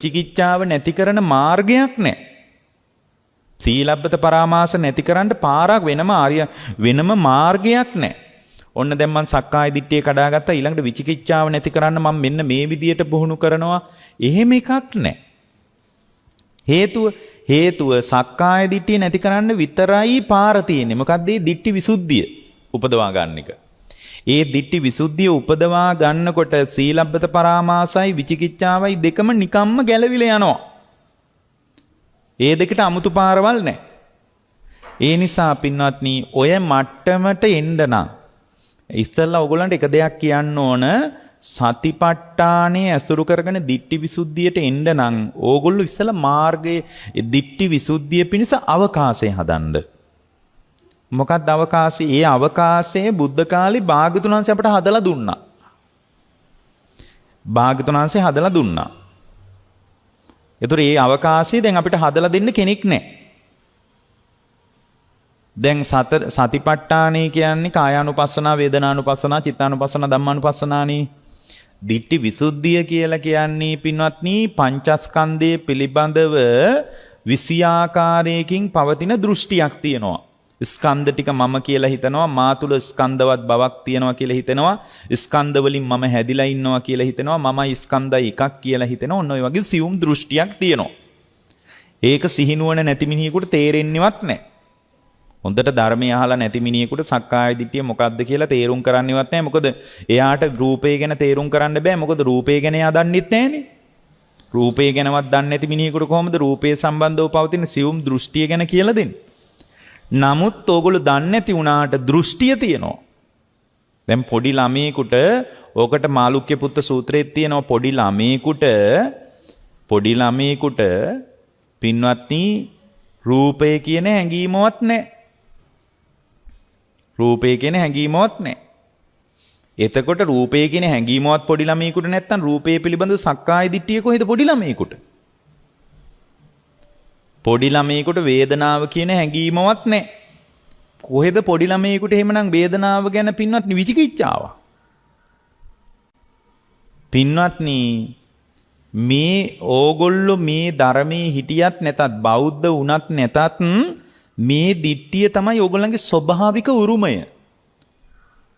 චිකිච්ඡාව නැති කරන මාර්ගයක් නැහැ. සීලබ්බත පරාමාස නැති කරන්න පාරක් වෙනම මාර්ගයක් නැහැ. ඔන්න දැන් මම සක්කාය දිට්ඨිය කඩාගත්තා. ඊළඟට විචිකිච්ඡාව නැති කරන්න මම මෙන්න මේ විදියට පුහුණු කරනවා. එහෙම එකක් නැහැ. හේතුව සක්කාය දිට්ඨිය නැති කරන්න විතරයි පාර තියෙන්නේ. මොකද්ද? මේ දිට්ඨි විසුද්ධිය උපදවා ගන්න එක. ඒ දිට්ඨි විසුද්ධිය උපදවා ගන්නකොට සීලබ්බත පරාමාසයි විචිකිච්ඡාවයි දෙකම නිකම්ම ගැලවිලා යනවා. ඒ දෙකට අමුතු පාරවල් නැහැ. ඒ නිසා පින්වත්නි ඔය මට්ටමට එන්න නම් ඉස්සෙල්ලා ඔයගොල්ලන්ට එක දෙයක් කියන්න ඕන. සතිපට්ඨානේ ඇසුරු කරගෙන දිට්ඨි විසුද්ධියට එන්න නම් ඕගොල්ලෝ ඉස්සෙල්ලා මාර්ගයේ දිට්ඨි විසුද්ධිය පිණිස අවකාශය හදන්න. මොකක්ද අවකාශය? ඒ අවකාශයේ බුද්ධ කාලේ භාග්‍යවතුන් වහන්සේ අපට හදලා දුන්නා. භාග්‍යවතුන් වහන්සේ හදලා දුන්නා. ඒතර මේ අවකාශය දැන් අපිට හදලා දෙන්න කෙනෙක් නැහැ. දැන් සතිපට්ඨානේ කියන්නේ කායානුපස්සනා, වේදනානුපස්සනා, චිත්තානුපස්සනා, ධම්මානුපස්සනානේ. දිට්ඨි විසුද්ධිය කියලා කියන්නේ පින්වත්නි පංචස්කන්ධය පිළිබඳව 20 ආකාරයකින් පවතින දෘෂ්ටියක් තියෙනවා. ස්කන්ධ ටික මම කියලා හිතනවා, මා තුල ස්කන්ධවත් බවක් තියෙනවා කියලා හිතනවා, ස්කන්ධ වලින් මම හැදිලා ඉන්නවා කියලා හිතනවා, මමයි ස්කන්ධයි එකක් කියලා හිතනවා. ඔන්න ඔය වගේ සියුම් දෘෂ්ටියක් තියෙනවා. ඒක සිහිනුවන නැති මිනිහෙකුට තේරෙන්නේවත් නැහැ. හොඳට ධර්මය අහලා නැති මිනිහෙකුට සක්කාය දිට්ඨිය මොකක්ද කියලා තේරුම් කරන්නේවත් නැහැ. මොකද එයාට රූපය ගැන තේරුම් කරන්න බෑ. මොකද රූපය ගැන එයා දන්නෙත් නැහනේ. රූපය ගැනවත් දන්නේ නැති මිනිහෙකුට කොහොමද රූපය සම්බන්ධව පවතින සියුම් දෘෂ්ටිය ගැන කියලා දෙන්නේ? නමුත් ඕගොල්ලෝ දන්නේ නැති වුණාට දෘෂ්ටිය තියෙනවා. දැන් පොඩි ළමයෙකුට ඕකට මාළුක්‍ය පුත්ත සූත්‍රයේ තියෙනවා. පොඩි ළමයෙකුට පින්වත්නි රූපය කියන හැඟීමවත් නැහැ. රූපය කියන හැඟීමවත් නැහැ. එතකොට රූපය කියන හැඟීමවත් පොඩි ළමයෙකුට නැත්තම් රූපය පිළිබඳ සක්කාය දිට්ඨිය කොහෙද පොඩි ළමයෙකුට? පොඩි ළමයෙකුට වේදනාව කියන හැඟීමවත් නැහැ. කොහෙද පොඩි ළමයෙකුට එහෙමනම් වේදනාව ගැන පින්වත්නි විචිකිච්ඡාව? පින්වත්නි මේ ඕගොල්ලෝ මේ ධර්මයේ හිටියත් නැතත් බෞද්ධ වුණත් නැතත් මේ දිට්ඨිය තමයි ඕගොල්ලන්ගේ ස්වභාවික උරුමය.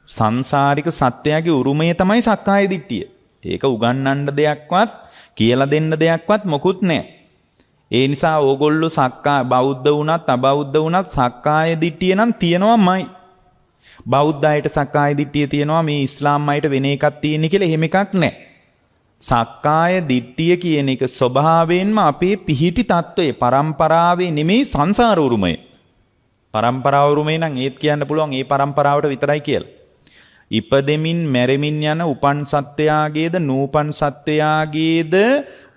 සංසාරික සත්‍යයේ උරුමය තමයි සක්කාය දිට්ඨිය. ඒක උගන්වන්න දෙයක්වත් කියලා දෙන්න දෙයක්වත් මොකුත් නැහැ. ඒ නිසා ඕගොල්ලෝ බෞද්ධ වුණත් අබෞද්ධ වුණත් සක්කාය දිට්ඨිය නම් තියෙනවමයි. බෞද්ධ අයට සක්කාය දිට්ඨිය තියෙනවා, මේ ඉස්ලාම් අයට වෙන එකක් තියෙන කියලා එහෙම එකක් නැහැ. සක්කාය දිට්ඨිය කියන එක ස්වභාවයෙන්ම අපේ පිහිටි తত্ত্বය, පරම්පරාවේ නෙමෙයි සංසාර උරුමය. පරම්පරාව උරුමය නම් ඒත් කියන්න පුළුවන් ඒ පරම්පරාවට විතරයි කියලා. ඉපදෙමින් මැරෙමින් යන උපන් සත්වයාගේද නූපන් සත්වයාගේද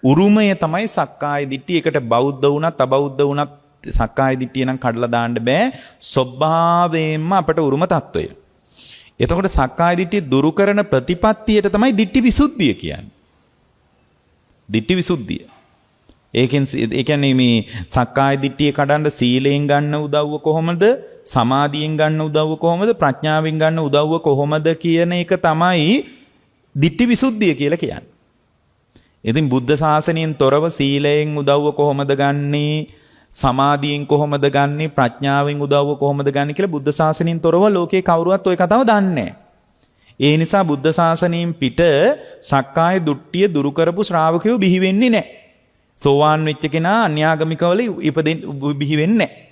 උරුමය තමයි සක්කාය දිට්ඨිය. එකට බෞද්ධ වුණත් අබෞද්ධ වුණත් සක්කාය දිට්ඨිය නම් කඩලා දාන්න බෑ. ස්වභාවයෙන්ම අපට උරුම తত্ত্বය. එතකොට සක්කාය දිට්ඨිය දුරු කරන ප්‍රතිපත්තියට තමයි දිට්ඨි විසුද්ධිය කියන්නේ. දිට්ඨි විසුද්ධිය. ඒ කියන්නේ මේ සක්කාය දිට්ඨිය කඩන්න සීලයෙන් ගන්න උදව්ව කොහොමද? සමාධියෙන් ගන්න උදව්ව කොහොමද? ප්‍රඥාවෙන් ගන්න උදව්ව කොහොමද කියන එක තමයි දිට්ඨි විසුද්ධිය කියලා කියන්නේ. ඉතින් බුද්ධ ශාසනයෙන් තොරව සීලයෙන් උදව්ව කොහොමද ගන්නෙ? සමාධියෙන් කොහොමද ගන්නෙ? ප්‍රඥාවෙන් උදව්ව කොහොමද ගන්නෙ කියලා බුද්ධ ශාසනයෙන් තොරව ලෝකේ කවුරුවත් ওই කතාව දන්නේ නැහැ. ඒ නිසා බුද්ධ ශාසනයෙන් පිට සක්කාය දිට්ඨිය දුරු කරපු ශ්‍රාවකයෝ බිහි වෙන්නේ නැහැ. සෝවාන් වෙච්ච කෙනා අන්‍යාගමිකවල බිහි වෙන්නේ නැහැ.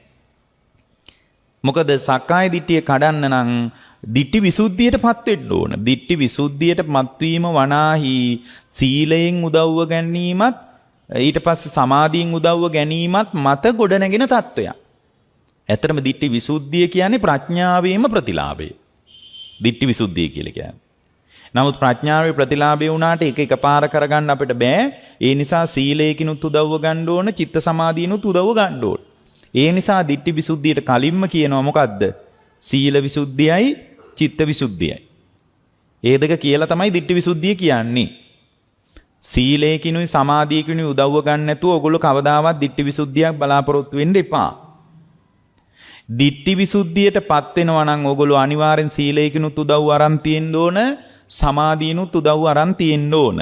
මොකද සක්කාය දිට්ඨිය කඩන්න නම් දිට්ඨි විසුද්ධියටපත් වෙන්න ඕන. දිට්ඨි විසුද්ධියටපත් වීම වනාහි සීලයෙන් උදව්ව ගැනීමත් ඊට පස්සේ සමාධියෙන් උදව්ව ගැනීමත් මත ගොඩනැගෙන තත්වයක්. ඇත්තටම දිට්ඨි විසුද්ධිය කියන්නේ ප්‍රඥාවේම ප්‍රතිලාභය. දිට්ඨි විසුද්ධිය කියලා කියන්නේ. නමුත් ප්‍රඥාවේ ප්‍රතිලාභය වුණාට ඒක එකපාර කරගන්න අපිට බෑ. ඒ නිසා සීලයකිනුත් උදව්ව ගන්න ඕන, චිත්ත සමාධියනුත් උදව්ව ගන්න ඕන. ඒ නිසා දිට්ඨි විසුද්ධියට කලින්ම කියනවා මොකද්ද? සීල විසුද්ධියයි චිත්ත විසුද්ධියයි. ඒ දෙක කියලා තමයි දිට්ඨි විසුද්ධිය කියන්නේ. සීලයකිනුයි සමාධියකිනුයි උදව්ව ගන්න නැතුව ඔයගොල්ලෝ කවදාවත් දිට්ඨි විසුද්ධියක් බලාපොරොත්තු වෙන්න එපා. දිට්ඨි විසුද්ධියටපත් වෙනවා නම් ඕගොල්ලෝ අනිවාර්යෙන් සීලයකිනුත් උදව්ව අරන් තියෙන්න ඕන, සමාධියනුත් උදව්ව අරන් තියෙන්න ඕන.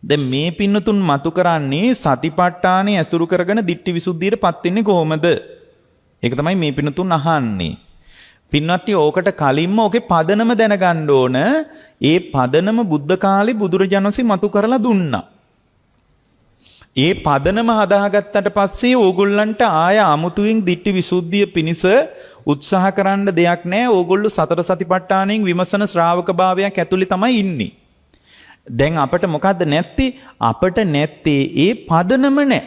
දැන් මේ පින්නතුන් මතු කරන්නේ සතිපට්ඨානෙ ඇසුරු කරගෙන දිට්ඨි විසුද්ධියටපත් වෙන්නේ කොහොමද? ඒක තමයි මේ පින්නතුන් අහන්නේ. පින්වත්නි ඕකට කලින්ම ඔකේ පදනම දැනගන්න ඕන. ඒ පදනම බුද්ධ කාලේ බුදුරජාණන් වහන්සේ මතු කරලා දුන්නා. ඒ පදනම හදාගත්තට පස්සේ ඕගොල්ලන්ට ආය අමුතුවෙන් දිට්ඨි විසුද්ධිය පිණිස උත්සාහ කරන්න දෙයක් නැහැ. ඕගොල්ලෝ සතර සතිපට්ඨානෙන් විමසන ශ්‍රාවක භාවයක් ඇතුලේ තමයි ඉන්නේ. දැන් අපිට මොකද්ද නැත්තේ? අපිට නැත්තේ ඒ පදනම නැහැ.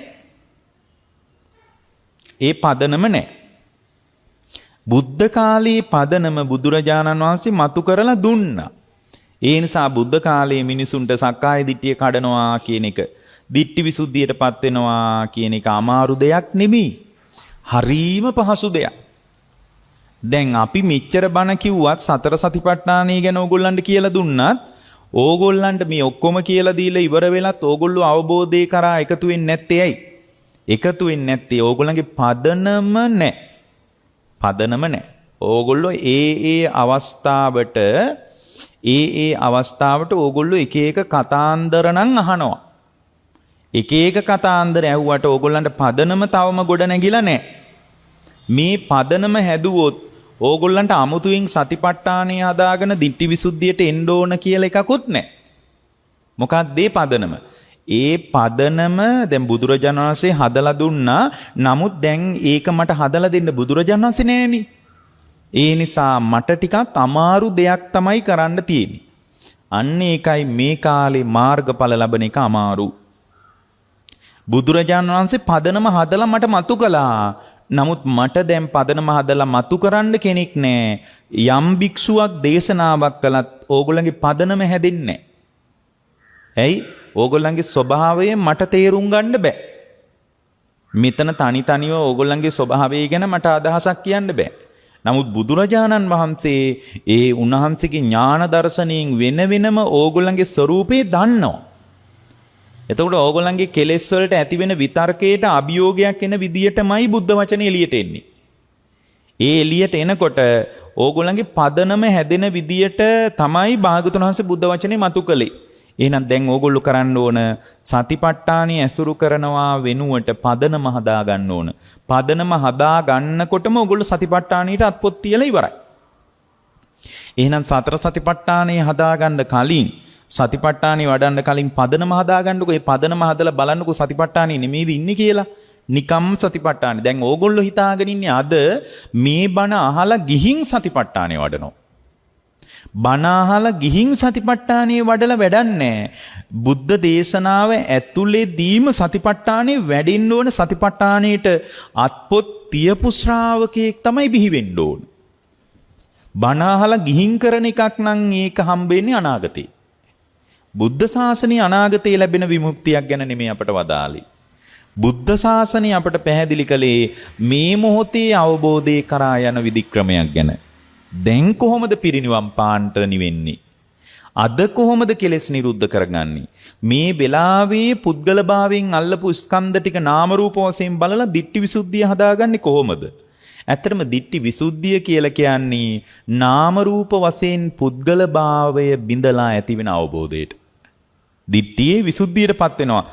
ඒ පදනම නැහැ. බුද්ධ කාලයේ පදනම බුදුරජාණන් වහන්සේ මතු කරලා දුන්නා. ඒ නිසා බුද්ධ කාලයේ මිනිසුන්ට සක්කාය දිට්ඨිය කඩනවා කියන එක, දිට්ඨි විසුද්ධියටපත් වෙනවා කියන එක අමාරු දෙයක් නෙමෙයි. හරීම පහසු දෙයක්. දැන් අපි මෙච්චර බණ කිව්වත් සතර සතිපට්ඨානය ගැන ඕගොල්ලන්ට කියලා දුන්නත් ඕගොල්ලන්ට මේ ඔක්කොම කියලා දීලා ඉවර වෙලත් ඕගොල්ලෝ අවබෝධය කරා එකතු වෙන්නේ නැත්තේ ඇයි? එකතු වෙන්නේ නැත්තේ ඕගොල්ලන්ගේ පදනම නැහැ. පදනම නැහැ. ඕගොල්ලෝ ඒ අවස්ථාවට ඕගොල්ලෝ එක එක කතාන්දර නම් අහනවා. එක එක කතාන්දර ඇහුවට ඕගොල්ලන්ට පදනම තවම ගොඩ නැගිලා නැහැ. මේ පදනම හැදුවොත් ඕගොල්ලන්ට අමුතුවෙන් සතිපට්ඨානය හදාගෙන දිට්ඨි විසුද්ධියට එන්න ඕන කියලා එකකුත් නැහැ. මොකක්ද මේ පදනම? ඒ පදනම දැන් බුදුරජාණන් වහන්සේ හදලා දුන්නා. නමුත් දැන් ඒක මට හදලා දෙන්න බුදුරජාණන් වහන්සේ නෑනේ. ඒ නිසා මට ටිකක් අමාරු දෙයක් තමයි කරන්න තියෙන්නේ. අන්න ඒකයි මේ කාලේ මාර්ගඵල ලබන එක අමාරු. බුදුරජාණන් වහන්සේ පදනම හදලා මට මතු කළා. නමුත් මට දැන් පදනම හදලා මතු කරන්න කෙනෙක් නැහැ. යම් භික්ෂුවක් දේශනාවක් කළත් ඕගොල්ලන්ගේ පදනම හැදෙන්නේ නැහැ. ඇයි? ඕගොල්ලන්ගේ ස්වභාවය මට තේරුම් ගන්න බෑ. මෙතන තනිව ඕගොල්ලන්ගේ ස්වභාවය ගැන මට අදහසක් කියන්න බෑ. නමුත් බුදුරජාණන් වහන්සේ ඒ උන්වහන්සේගේ ඥාන දර්ශනයෙන් වෙනම ඕගොල්ලන්ගේ ස්වરૂපේ දන්නවා. එතකොට ඕගොල්ලන්ගේ කෙලෙස් වලට ඇති වෙන විතර්කයට අභියෝගයක් එන විදියටමයි බුද්ධ වචනේ එළියට එන්නේ. ඒ එළියට එනකොට ඕගොල්ලන්ගේ පදනම හැදෙන විදියට තමයි භාගතුන් වහන්සේ බුද්ධ වචනේ මතු කළේ. එහෙනම් දැන් ඕගොල්ලෝ කරන්න ඕන සතිපට්ඨානිය ඇසුරු කරනවා වෙනුවට පදනම හදා ගන්න ඕන. පදනම හදා ගන්නකොටම ඕගොල්ලෝ සතිපට්ඨානියට අත්පොත් තියලා ඉවරයි. එහෙනම් සතර සතිපට්ඨානිය හදා ගන්න කලින් සතිපට්ඨානිය වඩන්න කලින් පදනම හදා ගන්නකො. ඒ පදනම හදලා බලන්නකො සතිපට්ඨානිය නෙමෙයිද ඉන්නේ කියලා. නිකම් සතිපට්ඨානිය. දැන් ඕගොල්ලෝ හිතාගෙන ඉන්නේ අද මේ බණ අහලා ගිහින් සතිපට්ඨානිය වඩනවා. බණ අහලා ගිහින් සතිපට්ඨානිය වඩලා වැඩන්නේ. බුද්ධ දේශනාව ඇතුළේදීම සතිපට්ඨානිය වැඩෙන්න ඕන. සතිපට්ඨානියට අත්පොත් තියපු ශ්‍රාවකයෙක් තමයි බිහි වෙන්න ඕන. බණ අහලා ගිහින් කරන එකක් නම් ඒක හම්බෙන්නේ අනාගතේ. බුද්ධ ශාසනය අනාගතේ ලැබෙන විමුක්තියක් ගැන නෙමෙයි අපට වදාළේ. බුද්ධ ශාසනය අපට පැහැදිලි කළේ මේ මොහොතේ අවබෝධය කරා යන විදික්‍රමයක් ගැන. දැන් කොහොමද පිරිනිවන් පාන්ට නිවෙන්නේ? අද කොහොමද කෙලෙස් නිරුද්ධ කරගන්නේ? මේ වෙලාවේ පුද්ගලභාවයෙන් අල්ලපු ස්කන්ධ ටික නාම රූප වශයෙන් බලලා දිට්ඨි විසුද්ධිය හදාගන්නේ කොහොමද? ඇත්තටම දිට්ඨි විසුද්ධිය කියලා කියන්නේ නාම රූප වශයෙන් පුද්ගලභාවය බිඳලා ඇති වෙන අවබෝධයට. දිට්ඨියේ විසුද්ධියටපත් වෙනවා.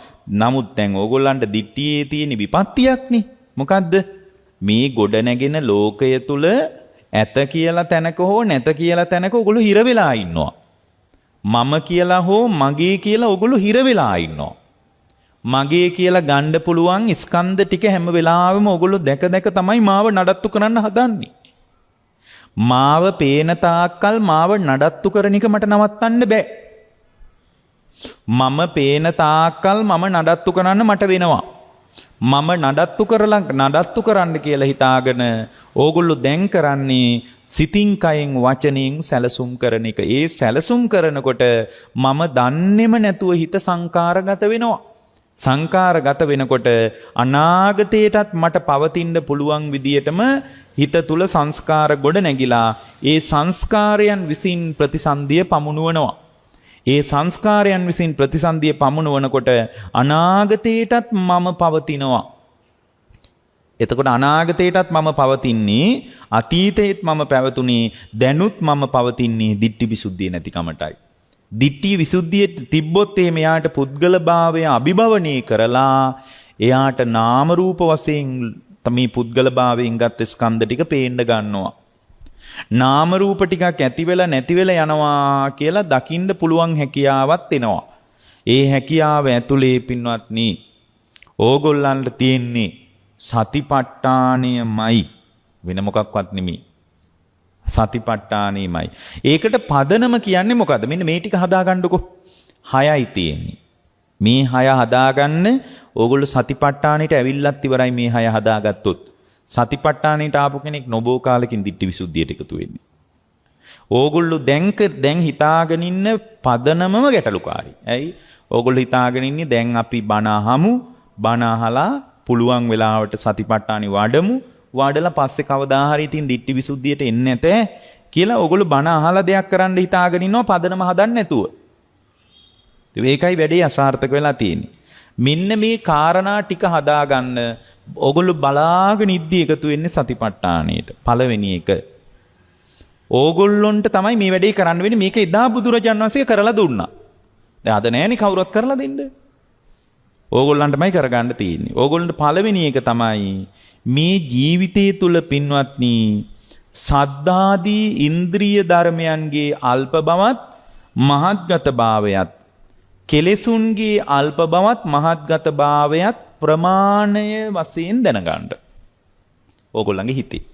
නමුත් දැන් ඕගොල්ලන්ට දිට්ඨියේ තියෙන විපත්තියක්නේ. මොකද්ද? මේ ගොඩ නැගෙන ලෝකය තුල ඇත කියලා තැනක හෝ නැත කියලා තැනක ඕගොල්ලෝ හිර වෙලා ඉන්නවා. මම කියලා හෝ මගේ කියලා ඕගොල්ලෝ හිර වෙලා ඉන්නවා. මගේ කියලා ගන්න පුළුවන් ස්කන්ධ ටික හැම වෙලාවෙම ඕගොල්ලෝ දැක තමයි මාව නඩත්තු කරන්න හදන්නේ. මාව පේන තාක්කල් මාව නඩත්තු කරන එක මට නවත්තන්න බෑ. මම පේන තාක්කල් මම නඩත්තු කරන්න මට වෙනවා. මම නඩත්තු කරන්න කියලා හිතාගෙන ඕගොල්ලෝ දැන් කරන්නේ සිතින් කයෙන් වචනෙන් සැලසුම් කරන එක. ඒ සැලසුම් කරනකොට මම දන්නේම නැතුව හිත සංකාරගත වෙනවා. සංකාරගත වෙනකොට අනාගතයටත් මට පවතින්න පුළුවන් විදියටම හිත තුල සංස්කාර ගොඩ නැගිලා ඒ සංස්කාරයන් විසින් ප්‍රතිසන්දිය පමුණුවනවා. ඒ සංස්කාරයන් විසින් ප්‍රතිසන්දිය පමුණුවනකොට අනාගතයටත් මම පවතිනවා. එතකොට අනාගතයටත් මම පවතින්නේ, අතීතයේත් මම පැවතුනේ, දැනුත් මම පවතින්නේ දිට්ඨි විසුද්ධිය නැතිකමටයි. දිට්ඨි විසුද්ධිය තිබ්බොත් එහෙම එයාට පුද්ගලභාවය අභිභවනය කරලා එයාට නාම රූප වශයෙන් මේ පුද්ගලභාවයෙන් ගත්ත ස්කන්ධ ටික පේන්න ගන්නවා. නාම රූප ටිකක් ඇති වෙලා නැති වෙලා යනවා කියලා දකින්න පුළුවන් හැකියාවක් එනවා. ඒ හැකියාව ඇතුලේ පින්වත්නි ඕගොල්ලන්ට තියෙන්නේ සතිපට්ඨානයමයි වෙන මොකක්වත් නෙමෙයි. සතිපට්ඨානෙමයි. ඒකට පදනම කියන්නේ මොකද්ද? මෙන්න මේ ටික හදාගන්නකො. 6යි තියෙන්නේ. මේ 6 හදාගන්න ඕගොල්ලෝ සතිපට්ඨානෙට ඇවිල්ලත් ඉවරයි මේ 6 හදාගත්තොත්. සතිපට්ඨානෙට ආපු කෙනෙක් නොබෝ කාලෙකින් දිට්ඨි විසුද්ධියට එකතු වෙන්නේ. ඕගොල්ලෝ දැන් හිතාගෙන ඉන්න පදනමම ගැටලුකාරී. ඇයි? ඕගොල්ලෝ හිතාගෙන ඉන්නේ දැන් අපි බණ අහමු, බණ අහලා පුළුවන් වෙලාවට සතිපට්ඨානෙ වඩමු. වඩලා පස්සේ කවදා හරි ඉතින් දිට්ඨි විසුද්ධියට එන්නේ නැතේ කියලා ඕගොල්ලෝ බණ අහලා දෙයක් කරන්න හිතාගෙන ඉන්නවා පදනම හදන්න නැතුව. ඒකයි වැඩේ අසාර්ථක වෙලා තියෙන්නේ. මෙන්න මේ කාරණා ටික හදාගන්න ඕගොල්ලෝ බලාගෙන ඉද්දි එකතු වෙන්නේ සතිපට්ඨානෙට. පළවෙනි එක. ඕගොල්ලොන්ට තමයි මේ වැඩේ කරන්න වෙන්නේ. මේක එදා බුදුරජාණන් වහන්සේ කරලා දුන්නා. දැන් අද නෑනේ කවුරුත් කරලා දෙන්න. ඕගොල්ලන්ටමයි කරගන්න තියෙන්නේ. ඕගොල්ලන්ට පළවෙනි එක තමයි මේ ජීවිතය තුල පින්වත්නි සද්ධාදී ඉන්ද්‍රිය ධර්මයන්ගේ අල්ප බවත් මහත්ගත භාවයත් කෙලෙසුන්ගේ අල්ප බවත් මහත්ගත භාවයත් ප්‍රමාණය වශයෙන් දැනගන්න. ඕගොල්ලන්ගේ හිතේ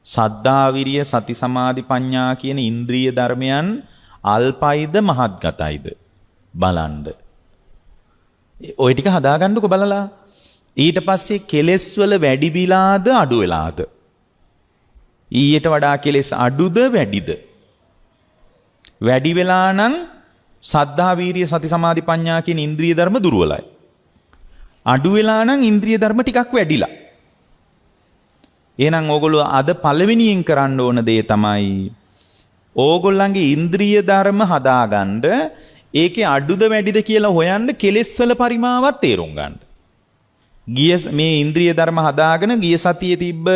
සද්ධා විරිය සති සමාධි ප්‍රඥා කියන ඉන්ද්‍රිය ධර්මයන් අල්පයිද මහත්ගතයිද බලන්න. ওই ටික හදාගන්නකො බලලා. ඊට පස්සේ කෙලෙස් වල වැඩි විලාද අඩු වෙලාද? ඊට වඩා කෙලෙස් අඩුද වැඩිද? වැඩි වෙලා නම් සද්ධා වීරිය සති සමාධි ප්‍රඥා කියන ඉන්ද්‍රිය ධර්ම දුර්වලයි. අඩු වෙලා නම් ඉන්ද්‍රිය ධර්ම ටිකක් වැඩිලා. එහෙනම් ඕගොල්ලෝ අද පළවෙනියෙන් කරන්න ඕන දේ තමයි ඕගොල්ලන්ගේ ඉන්ද්‍රිය ධර්ම හදාගන්න. ඒකේ අඩුද වැඩිද කියලා හොයන්න කෙලෙස් වල පරිමාවත් තේරුම් ගන්න. මේ ඉන්ද්‍රිය ධර්ම හදාගෙන ගිය සතියේ තිබ්බ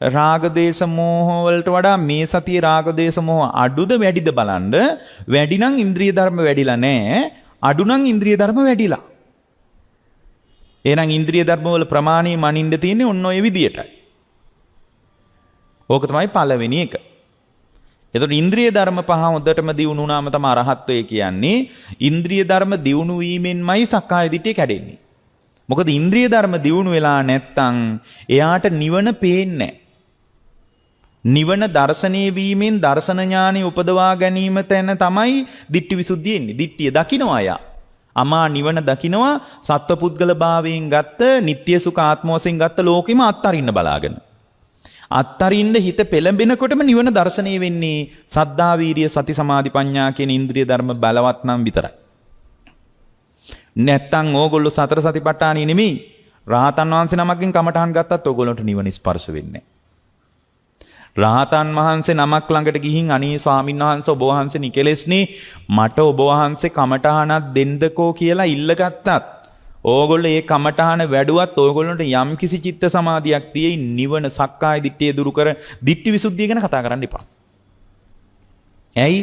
රාග දේශ මොහ වලට වඩා මේ සතියේ රාග දේශ මොහ අඩුද වැඩිද බලන්න. වැඩි නම් ඉන්ද්‍රිය ධර්ම වැඩිලා නැහැ. අඩු නම් ඉන්ද්‍රිය ධර්ම වැඩිලා. එහෙනම් ඉන්ද්‍රිය ධර්ම වල ප්‍රමාණය මනින්න තියෙන්නේ ඔන්න ඔය විදියටයි. ඕක තමයි පළවෙනි එක. එතකොට ඉන්ද්‍රිය ධර්ම පහ හොඳටම දියුණු වුණාම තමයි අරහත්ත්වය කියන්නේ. ඉන්ද්‍රිය ධර්ම දියුණු වීමෙන්මයි සක්කාය දිට්ඨිය කැඩෙන්නේ. මොකද ඉන්ද්‍රිය ධර්ම දියුණු වෙලා නැත්තම් එයාට නිවන පේන්නේ නැහැ. නිවන දර්ශනීය වීමෙන් දර්ශන ඥානෙ උපදවා ගැනීම තැන තමයි දිට්ඨි විසුද්ධිය එන්නේ. දිට්ඨිය දකින්නවා යා. අමා නිවන දකින්නවා සත්වපුද්ගල භාවයෙන් ගත්ත නිට්ටය සුඛ ආත්ම වශයෙන් ගත්ත ලෝකෙම අත්තරින්න බලාගෙන. අත්තරින්න හිත පෙළඹෙනකොටම නිවන දර්ශනීය වෙන්නේ සද්ධා වීරිය සති සමාධි ප්‍රඥා කියන ඉන්ද්‍රිය ධර්ම බලවත් නම් විතරයි. නැත්තම් ඕගොල්ලෝ සතර සතිපට්ඨානෙ නෙමෙයි රහතන් වහන්සේ නමකින් කමඨහන් ගත්තත් ඕගොල්ලන්ට නිවන ස්පර්ශ වෙන්නේ නැහැ. රහතන් වහන්සේ නමක් ළඟට ගිහින් අනේ ස්වාමීන් වහන්සේ ඔබ වහන්සේ නිකලෙස්නේ මට ඔබ වහන්සේ කමඨහනක් දෙන්නකෝ කියලා ඉල්ලගත්තත් ඕගොල්ලෝ ඒ කමඨහන වැඩුවත් ඕගොල්ලන්ට යම් කිසි චිත්ත සමාධියක් තියෙයි නිවන සක්කාය දිට්ඨිය දුරු කර දිට්ඨි විසුද්ධිය ගැන කතා කරන්න එපා. ඇයි?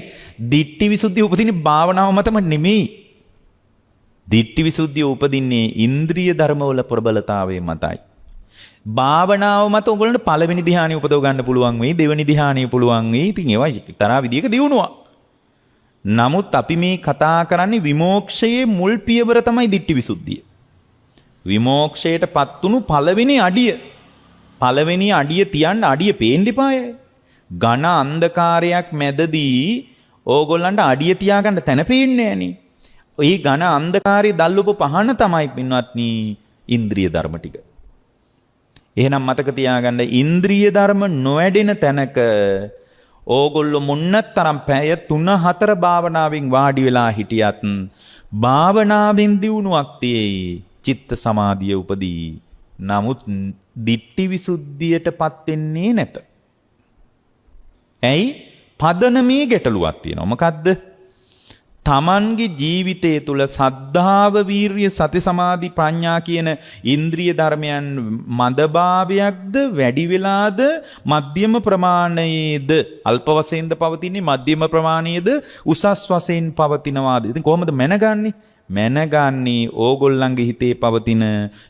දිට්ඨි විසුද්ධිය උපදින්නේ භාවනාව මතම නෙමෙයි. දිට්ඨි විසුද්ධිය උපදින්නේ ඉන්ද්‍රිය ධර්මවල ප්‍රබලතාවයේ මතයි. භාවනාව මත ඔයගොල්ලන්ට පළවෙනි ධ්‍යානෙ උපදව ගන්න පුළුවන් වෙයි, දෙවෙනි ධ්‍යානෙ පුළුවන් වෙයි. ඉතින් ඒවා එක්තරා විදියක දියුණුවක්. නමුත් අපි මේ කතා කරන්නේ විමෝක්ෂයේ මුල් පියවර තමයි දිට්ඨි විසුද්ධිය. විමෝක්ෂයටපත් වුණු පළවෙනි අඩිය. පළවෙනි අඩිය තියන්න අඩිය පේන්න එපාය. ඝන අන්ධකාරයක් මැදදී ඕගොල්ලන්ට අඩිය තියාගන්න තැන පේන්නේ නැහනේ. ඒ ඝන අන්ධකාරයේ දැල්වපු පහන තමයි පින්වත්නි ඉන්ද්‍රිය ධර්ම ටික. එහෙනම් මතක තියාගන්න ඉන්ද්‍රිය ධර්ම නොවැඩෙන තැනක ඕගොල්ලෝ මුන්නතරම් පැය 3-4 භාවනාවෙන් වාඩි වෙලා හිටියත් භාවනාවෙන් දියුණුවක් තියෙයි. චිත්ත සමාධිය උපදී. නමුත් දිට්ඨි විසුද්ධියටපත් වෙන්නේ නැත. ඇයි? පදනමේ ගැටලුවක් තියෙනවා. මොකද්ද? තමන්ගේ ජීවිතය තුළ සද්ධාව, වීරිය, සති, සමාධි, ප්‍රඥා කියන ඉන්ද්‍රිය ධර්මයන් මදභාවයක්ද, වැඩි වෙලාද, මධ්‍යම ප්‍රමාණයේද, අල්ප වශයෙන්ද පවතින්නේ, මධ්‍යම ප්‍රමාණයේද, උසස් වශයෙන් පවතිනවාද? ඉතින් කොහොමද මැනගන්නේ? මැනගන්නේ ඕගොල්ලන්ගේ හිතේ පවතින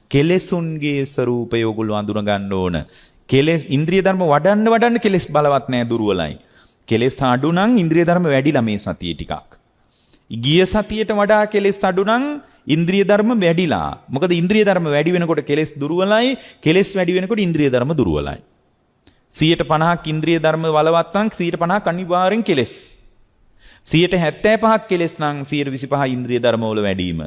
කෙලෙසුන්ගේ ස්වરૂපය ඕගොල්ලෝ අඳුන ගන්න ඕන. කෙලෙස් ඉන්ද්‍රිය ධර්ම වඩන්න කෙලෙස් බලවත් නැහැ, දුර්වලයි. කෙලෙස් අඩු නම් ඉන්ද්‍රිය ධර්ම වැඩිලා මේ සතියේ ටිකක්. ගිය සතියට වඩා කෙලෙස් අඩු නම් ඉන්ද්‍රිය ධර්ම වැඩිලා. මොකද ඉන්ද්‍රිය ධර්ම වැඩි වෙනකොට කෙලෙස් දුර්වලයි, කෙලෙස් වැඩි වෙනකොට ඉන්ද්‍රිය ධර්ම දුර්වලයි. 150ක් ඉන්ද්‍රිය ධර්ම බලවත් නම් 150ක් අනිවාර්යෙන් කෙලෙස්. 175ක් කෙලෙස් නම් 125 ඉන්ද්‍රිය ධර්ම වල වැඩිම.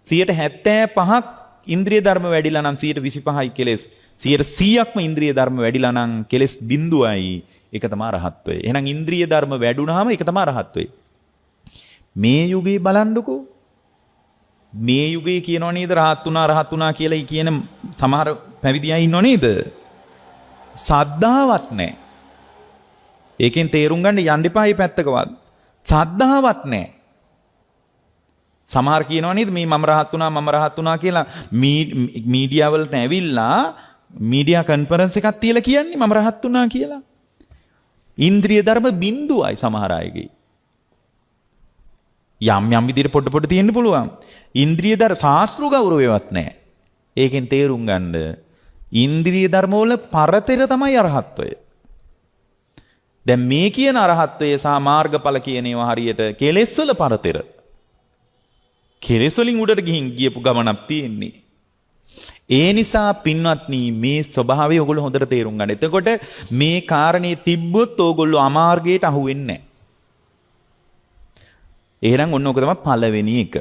175ක් ඉන්ද්‍රිය ධර්ම වැඩිලා නම් 125යි කෙලෙස්. 100%ක්ම ඉන්ද්‍රිය ධර්ම වැඩිලා නම් කෙලෙස් බිඳුවයි. ඒක තමයි රහත්වය. එහෙනම් ඉන්ද්‍රිය ධර්ම වැඩුණාම ඒක තමයි රහත්වය. මේ යුගයේ බලන්නකෝ. මේ යුගයේ කියනෝ නේද රහත් වුණා කියලා කියන සමහර පැවිදි අය ඉන්නෝ නේද? සද්ධාවත් නැහැ. ඒකෙන් තේරුම් ගන්න යන්න එපා මේ පැත්තකවත්. සද්ධාවත් නැහැ. සමහර කියනවා නේද මේ මම රහත් වුණා කියලා මීඩියා වලට ඇවිල්ලා මීඩියා කන්ෆරන්ස් එකක් තියලා කියන්නේ මම රහත් වුණා කියලා. ඉන්ද්‍රිය ධර්ම බිඳුවයි සමහර අයගේ. යම් විදිහට පොඩ තියෙන්න පුළුවන්. ඉන්ද්‍රිය ධර්ම ශාස්ත්‍ර ගෞරවයවත් නැහැ. ඒකෙන් තේරුම් ගන්න ඉන්ද්‍රිය ධර්ම වල පරතර තමයි අරහත්වය. දැන් මේ කියන අරහත්වය සහ මාර්ගඵල කියන ඒවා හරියට කෙලෙස් වල පරතර. කෙලෙස් වලින් උඩට ගිහින් ගියපු ගමනක් තියෙන්නේ. ඒ නිසා පින්වත්නි මේ ස්වභාවය ඔයගොල්ලෝ හොඳට තේරුම් ගන්න. එතකොට මේ කාරණේ තිබ්බොත් ඔයගොල්ලෝ අමාර්ගයට අහු වෙන්නේ නැහැ. එහෙනම් ඔන්න ඔක තමයි පළවෙනි එක.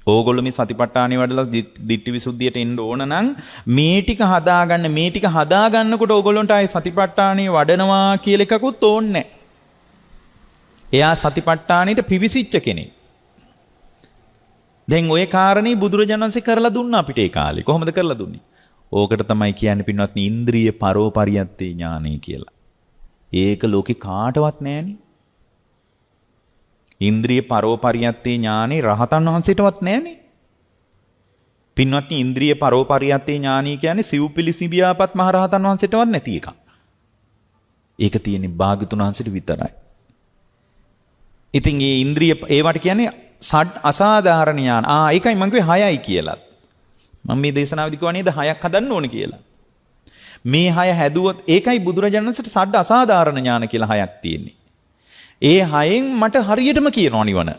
ඕගොල්ලෝ මේ සතිපට්ඨානෙ වඩලා දිට්ඨි විසුද්ධියට එන්න ඕන නම් මේ ටික හදාගන්නකොට ඕගොල්ලන්ට ආයේ සතිපට්ඨානෙ වඩනවා කියලා එකකුත් ඕනේ නැහැ. එයා සතිපට්ඨානෙට පිවිසිච්ච කෙනෙක්. දැන් ওই කාරණේ බුදුරජාණන් වහන්සේ කරලා දුන්නා අපිට ඒ කාලේ. කොහොමද කරලා දුන්නේ? ඕකට තමයි කියන්නේ පින්වත්නි ඉන්ද්‍රිය පරෝපරියත්තේ ඥානය කියලා. ඒක ලෝකේ කාටවත් නැහෙනේ. ඉන්ද්‍රිය පරෝපරියත්තේ ඥානෙ රහතන් වහන්සේටවත් නැහැනේ. පින්වත්නි ඉන්ද්‍රිය පරෝපරියත්තේ ඥානි කියන්නේ සිව්පිලිසිඹියාපත් මහ රහතන් වහන්සේටවත් නැති එකක්. ඒක තියෙන්නේ භාග්‍යතුන් වහන්සේට විතරයි. ඉතින් මේ ඉන්ද්‍රිය ඒවට කියන්නේ සඩ් අසාධාරණ ඥාන. ඒකයි මම කිව්වේ 6යි කියලා. මම මේ දේශනාවේදී කිව්වා නේද 6ක් හදන්න ඕන කියලා. මේ 6 හැදුවොත් ඒකයි බුදුරජාණන් වහන්සේට සඩ් අසාධාරණ ඥාන කියලා 6ක් තියෙන්නේ. ඒ 6න් මට හරියටම කියනවා නිවන.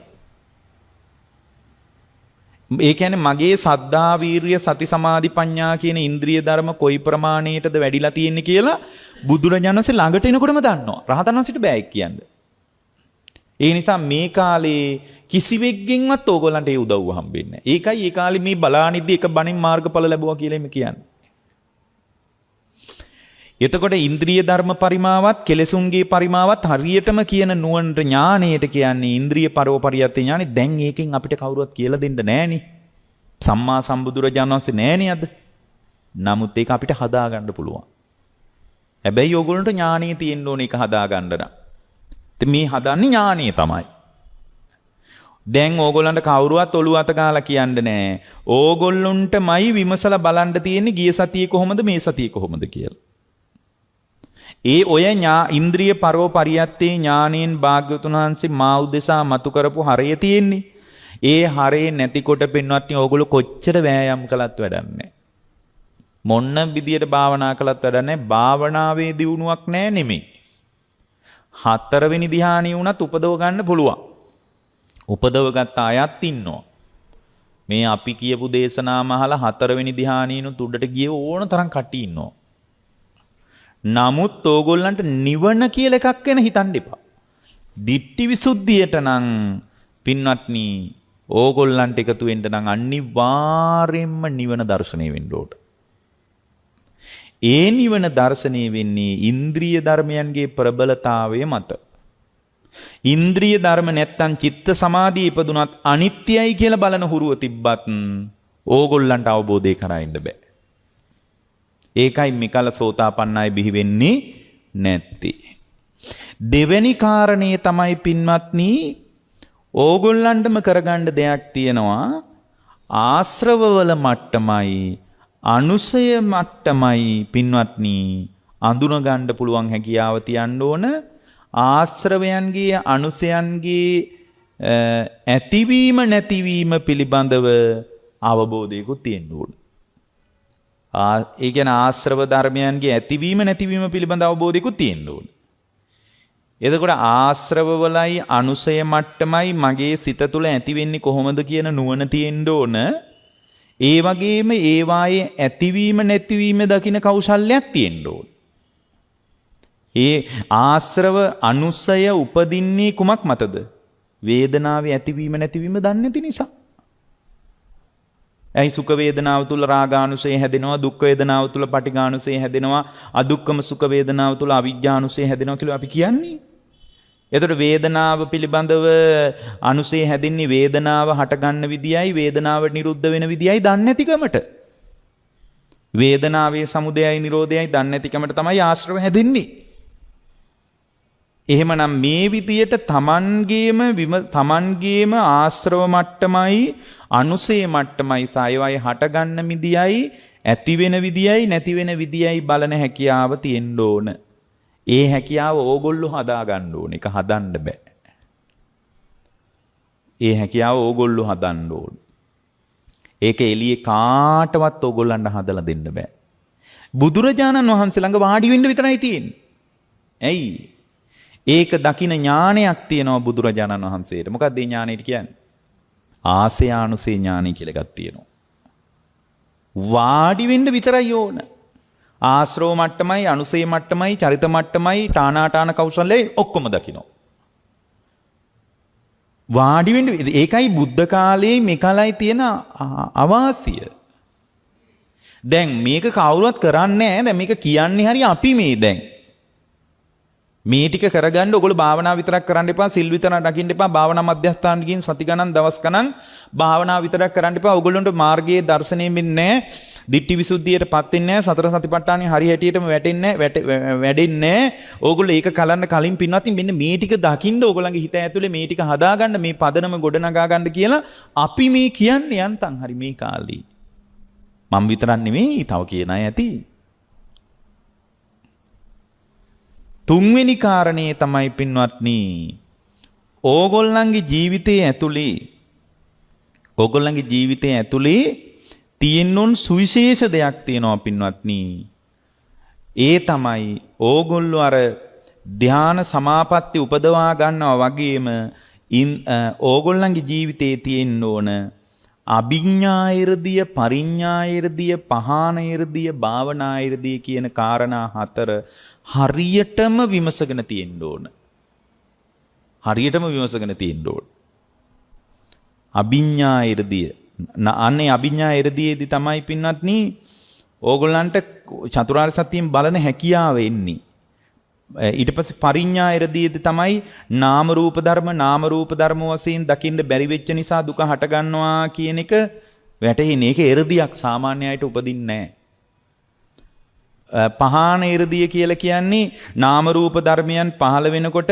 ඒ කියන්නේ මගේ සද්ධා වීරිය සති සමාධි ප්‍රඥා කියන ඉන්ද්‍රිය ධර්ම කොයි ප්‍රමාණයටද වැඩිලා තියෙන්නේ කියලා බුදුරජාණන් වහන්සේ ළඟට එනකොටම දන්නවා. රහතන් වහන්සේට බෑ ඒක කියන්න. ඒ නිසා මේ කාලේ කිසිවෙක්ගෙන්වත් ඕගොල්ලන්ට ඒ උදව්ව හම්බෙන්නේ නැහැ. ඒකයි ඒ කාලේ මේ බලානිද්දි එක බණින් මාර්ගඵල ලැබුවා කියලා එimhe කියන්නේ. එතකොට ඉන්ද්‍රිය ධර්ම පරිමාවත් කෙලෙසුන්ගේ පරිමාවත් හරියටම කියන නුවණට ඥාණයට කියන්නේ ඉන්ද්‍රිය පරෝපරියත් ඥානෙ. දැන් ඒකෙන් අපිට කවුරුවත් කියලා දෙන්න නෑනේ. සම්මා සම්බුදුරජාණන් වහන්සේ නෑනේ අද. නමුත් ඒක අපිට හදා ගන්න පුළුවන්. හැබැයි ඕගොල්ලන්ට ඥාණය තියෙන්න ඕනේ ඒක හදා ගන්න නම්. ඉතින් මේ හදන්නේ ඥාණය තමයි. දැන් ඕගොල්ලන්ට කවුරුවත් ඔළුව අත ගාලා කියන්න නෑ. ඕගොල්ලොන්ටමයි විමසලා බලන්න තියෙන්නේ ගිය සතියේ කොහොමද මේ සතියේ කොහොමද කියලා. ඒ ඔය ඉන්ද්‍රිය පරෝපරියත්තේ ඥානෙන් භාග්‍යවතුන් වහන්සේ මා උදෙසා මතු කරපු හරය තියෙන්නේ. ඒ හරේ නැතිකොට පින්වත්නි ඕගොල්ලෝ කොච්චර වෑයම් කළත් වැඩක් නැහැ. මොන්න විදියට භාවනා කළත් වැඩක් නැහැ. භාවනාවේ දියුණුවක් නැහැ නෙමෙයි. 4 වෙනි ධ්‍යානිය වුණත් උපදව ගන්න පුළුවන්. උපදව ගත්ත අයත් ඉන්නවා. මේ අපි කියපු දේශනාම අහලා 4 වෙනි ධ්‍යානියනුත් උඩට ගියේ ඕන තරම් කටි ඉන්නවා. නමුත් ඕගොල්ලන්ට නිවන කියලා එකක් ගැන හිතන්න එපා. දිට්ඨි විසුද්ධියට නම් පින්වත්නි ඕගොල්ලන්ට එකතු වෙන්න නම් අනිවාර්යයෙන්ම නිවන දර්ශනය වෙන්න ඕට. ඒ නිවන දර්ශනය වෙන්නේ ඉන්ද්‍රිය ධර්මයන්ගේ ප්‍රබලතාවය මත. ඉන්ද්‍රිය ධර්ම නැත්තම් චිත්ත සමාධිය ඉපදුනත් අනිත්‍යයි කියලා බලන හුරුව තිබ්බත් ඕගොල්ලන්ට අවබෝධය කරගන්න බෑ. ඒකයි මෙකල සෝතාපන්නයි බිහි වෙන්නේ නැත්තේ. දෙවෙනි කාරණේ තමයි පින්වත්නි ඕගොල්ලන්ටම කරගන්න දෙයක් තියෙනවා. ආශ්‍රවවල මට්ටමයි අනුසය මට්ටමයි පින්වත්නි අඳුන ගන්න පුළුවන් හැකියාව තියන්න ඕන. ආශ්‍රවයන්ගේ අනුසයන්ගේ ඇතිවීම නැතිවීම පිළිබඳව අවබෝධයකුත් තියෙන්න ඕන. ඒ කියන්නේ ආශ්‍රව ධර්මයන්ගේ ඇතිවීම නැතිවීම පිළිබඳ අවබෝධයකුත් තියෙන්න ඕන. එතකොට ආශ්‍රවවලයි අනුසය මට්ටමයි මගේ සිත තුළ ඇති වෙන්නේ කොහොමද කියන නුවණ තියෙන්න ඕන. ඒ වගේම ඒවායේ ඇතිවීම නැතිවීම දකින කෞශල්‍යයක් තියෙන්න ඕන. ඒ ආශ්‍රව අනුසය උපදින්නේ කුමක් මතද? වේදනාවේ ඇතිවීම නැතිවීම දන්නේ නැති නිසා. ඇයි සුඛ වේදනාව තුල රාගානුසය හැදෙනවා, දුක් වේදනාව තුල පටිඝානුසය හැදෙනවා, අදුක්කම සුඛ වේදනාව තුල අවිජ්ජානුසය හැදෙනවා කියලා අපි කියන්නේ. එතකොට වේදනාව පිළිබඳව අනුසය හැදින්නේ වේදනාව හටගන්න විදියයි වේදනාව නිරුද්ධ වෙන විදියයි දන්නේ නැතිකමට. වේදනාවේ සමුදයයි නිරෝධයයි දන්නේ නැතිකමට තමයි ආශ්‍රව හැදෙන්නේ. එහෙමනම් මේ විදියට තමන්ගේම ආශ්‍රව මට්ටමයි අනුසය මට්ටමයි සායවයි හටගන්න විදියයි ඇති වෙන විදියයි නැති වෙන විදියයි බලන හැකියාව තියෙන්න ඕන. ඒ හැකියාව ඕගොල්ලෝ හදා ගන්න ඕන. ඒක හදන්න බෑ. ඒ හැකියාව ඕගොල්ලෝ හදන්න ඕන. ඒක එළියේ කාටවත් ඕගොල්ලන්ට හදලා දෙන්න බෑ. බුදුරජාණන් වහන්සේ ළඟ වාඩි වෙන්න විතරයි තියෙන්නේ. ඇයි? ඒක දකින ඥානයක් තියෙනවා බුදුරජාණන් වහන්සේට. මොකක්ද මේ ඥානෙට කියන්නේ? ආසයානුසේ ඥානයි කියලා එකක් තියෙනවා. වාඩි වෙන්න විතරයි ඕන. ආශ්‍රව මට්ටමයි, අනුසේ මට්ටමයි, චරිත මට්ටමයි, තානාටාන කෞශල්‍යයි ඔක්කොම දකිනවා. වාඩි වෙන්න ඒකයි බුද්ධ කාලයේ මේ කාලයි තියෙන අවාසිය. දැන් මේක කවුරුවත් කරන්නේ නැහැ. දැන් මේක කියන්නේ හරි අපි මේ දැන් මේ ටික කරගන්න ඔයගොල්ලෝ භාවනා විතරක් කරන්න එපා, සිල් විතරක් රකින්න එපා, භාවනා මධ්‍යස්ථාන ගිහින් සති ගණන් දවස් ගණන් භාවනා විතරක් කරන්න එපා. ඔයගොල්ලන්ට මාර්ගයේ දර්ශනය වෙන්නේ නැහැ, ditthi visuddhiyටපත් වෙන්නේ නැහැ, සතර සතිපට්ඨානෙ හරි හැටියටම වැඩෙන්නේ නැහැ. ඔයගොල්ලෝ ඒක කලන්න කලින් පින්වත්නි මෙන්න මේ ටික දකින්න ඔයගොල්ලන්ගේ හිත ඇතුලේ මේ ටික හදාගන්න, මේ පදනම ගොඩනගා ගන්න කියලා අපි මේ කියන්නේ යන්තම් හරි මේ කාලේ. මම විතරක් නෙමෙයි තව කියන අය ඇති. තුන්වෙනි කාරණේ තමයි පින්වත්නි ඕගොල්ලන්ගේ ජීවිතයේ ඇතුලේ තියෙනුන් සුවිශේෂ දෙයක් තියෙනවා පින්වත්නි. ඒ තමයි ඕගොල්ලෝ අර ධානා සමාපatti උපදවා ගන්නවා වගේම ඕගොල්ලන්ගේ ජීවිතයේ තියෙන්න ඕන අභිඥා 이르දිය, පරිඥා ඉර්දිය, පහාන ඉර්දිය, භාවනා ඉර්දිය කියන කාරණා හතර හරියටම විමසගෙන තියෙන්න ඕන. අභිඥා ඉර්දිය. අනේ අභිඥා ඉර්දියේදී තමයි පින්වත්නි ඕගොල්ලන්ට චතුරාර්ය සත්‍යයෙන් බලන හැකියාව එන්නේ. ඊට පස්සේ පරිඥා ඉර්දියේදී තමයි නාම රූප ධර්ම වශයෙන් දකින්න බැරි වෙච්ච නිසා දුක හට ගන්නවා කියන එක වැටහෙන්නේ. ඒක ඉර්දියක් සාමාන්‍ය අයට උපදින්නේ නැහැ. පහාන ඉර්දිය කියලා කියන්නේ නාම රූප ධර්මයන් පහළ වෙනකොට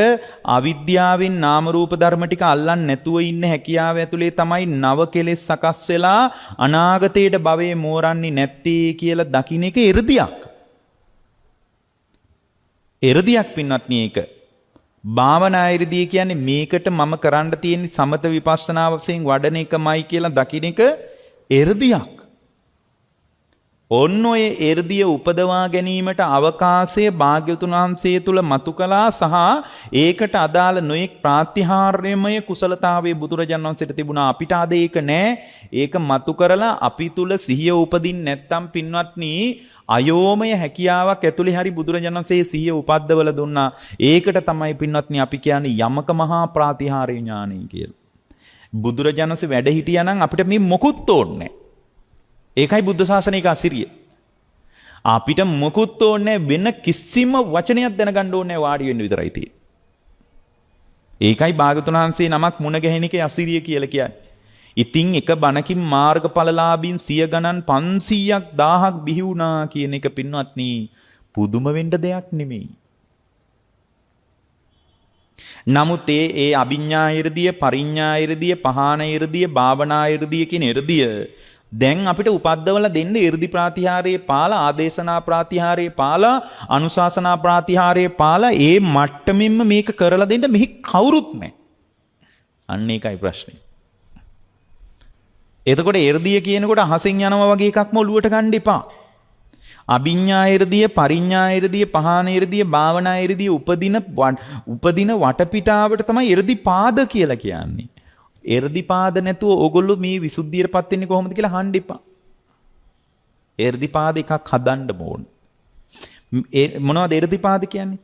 අවිද්‍යාවෙන් නාම රූප ධර්ම ටික අල්ලන්නේ නැතුව ඉන්න හැකියාව ඇතුලේ තමයි නව කෙලෙස් සකස් වෙලා අනාගතයේ භවයේ මෝරන්නේ නැත්තේ කියලා දකින්න එක ඉර්දියක්. ඉර්දියක් පින්වත්නි ඒක. භාවනා ඉර්දිය කියන්නේ මේකට මම කරන්න තියෙන සමත විපස්සනා වශයෙන් වඩන එකමයි කියලා දකින්න එක ඉර්දියක්. ඔන්න ඔය එර්දිය උපදවා ගැනීමට අවකාශය භාග්‍යවතුන් වහන්සේ තුල මතු කළා සහ ඒකට අදාළ නොයෙක් ප්‍රාතිහාර්යමය කුසලතාවයේ බුදුරජාණන් වහන්සේට තිබුණා. අපිට අද ඒක නැහැ. ඒක මතු කරලා අපි තුල සිහිය උපදින්න නැත්තම් පින්වත්නි අයෝමය හැකියාවක් ඇතුලේ හරි බුදුරජාණන් වහන්සේ සිහිය උපද්දවල දුන්නා. ඒකට තමයි පින්වත්නි අපි කියන්නේ යමක මහා ප්‍රාතිහාර්ය ඥානයි කියලා. බුදුරජාණන් වහන්සේ වැඩ හිටියා නම් අපිට මේ මොකුත් ඕනේ නැහැ. ඒකයි බුද්ධ ශාසනයක අසිරිය. අපිට මොකුත් ඕනේ වෙන කිසිම වචනයක් දැනගන්න ඕනේ වාඩි වෙන්න විතරයි තියෙන්නේ. ඒකයි භාගතුන් වහන්සේ නමක් මුණ ගැහෙන එකේ අසිරිය කියලා කියන්නේ. ඉතින් එක බණකින් මාර්ගඵලලාභීන් 100 ගණන් 500ක් 1000ක් බිහි වුණා කියන එක පින්වත්නි පුදුම වෙන්න දෙයක් නෙමෙයි. නමුත් ඒ අභිඥා 이르දිය, පරිඥා 이르දිය, පහාන 이르දිය, භාවනා 이르දිය කියන 이르දිය දැන් අපිට උපද්දවලා දෙන්න 이르දි ප්‍රාතිහාරයේ පාලා, ආදේශනා ප්‍රාතිහාරයේ පාලා, අනුශාසනා ප්‍රාතිහාරයේ පාලා ඒ මට්ටමින්ම මේක කරලා දෙන්න මෙහි කවුරුත් නැහැ. අන්න ඒකයි ප්‍රශ්නේ. එතකොට 이르දිය කියනකොට අහසින් යනවා වගේ එකක්ම ඔලුවට ගන්න එපා. අභිඥා 이르දිය, පරිඥා 이르දිය, පහාන 이르දිය, භාවනා 이르දිය උපදින වටපිටාවට තමයි 이르දි පාද කියලා කියන්නේ. එර්දි පාද නැතුව ඕගොල්ලෝ මේ විසුද්ධියටපත් වෙන්නේ කොහොමද කියලා අහන්න එපා. එර්දි පාද එකක් හදන්න ඕන. මොනවද එර්දි පාද කියන්නේ?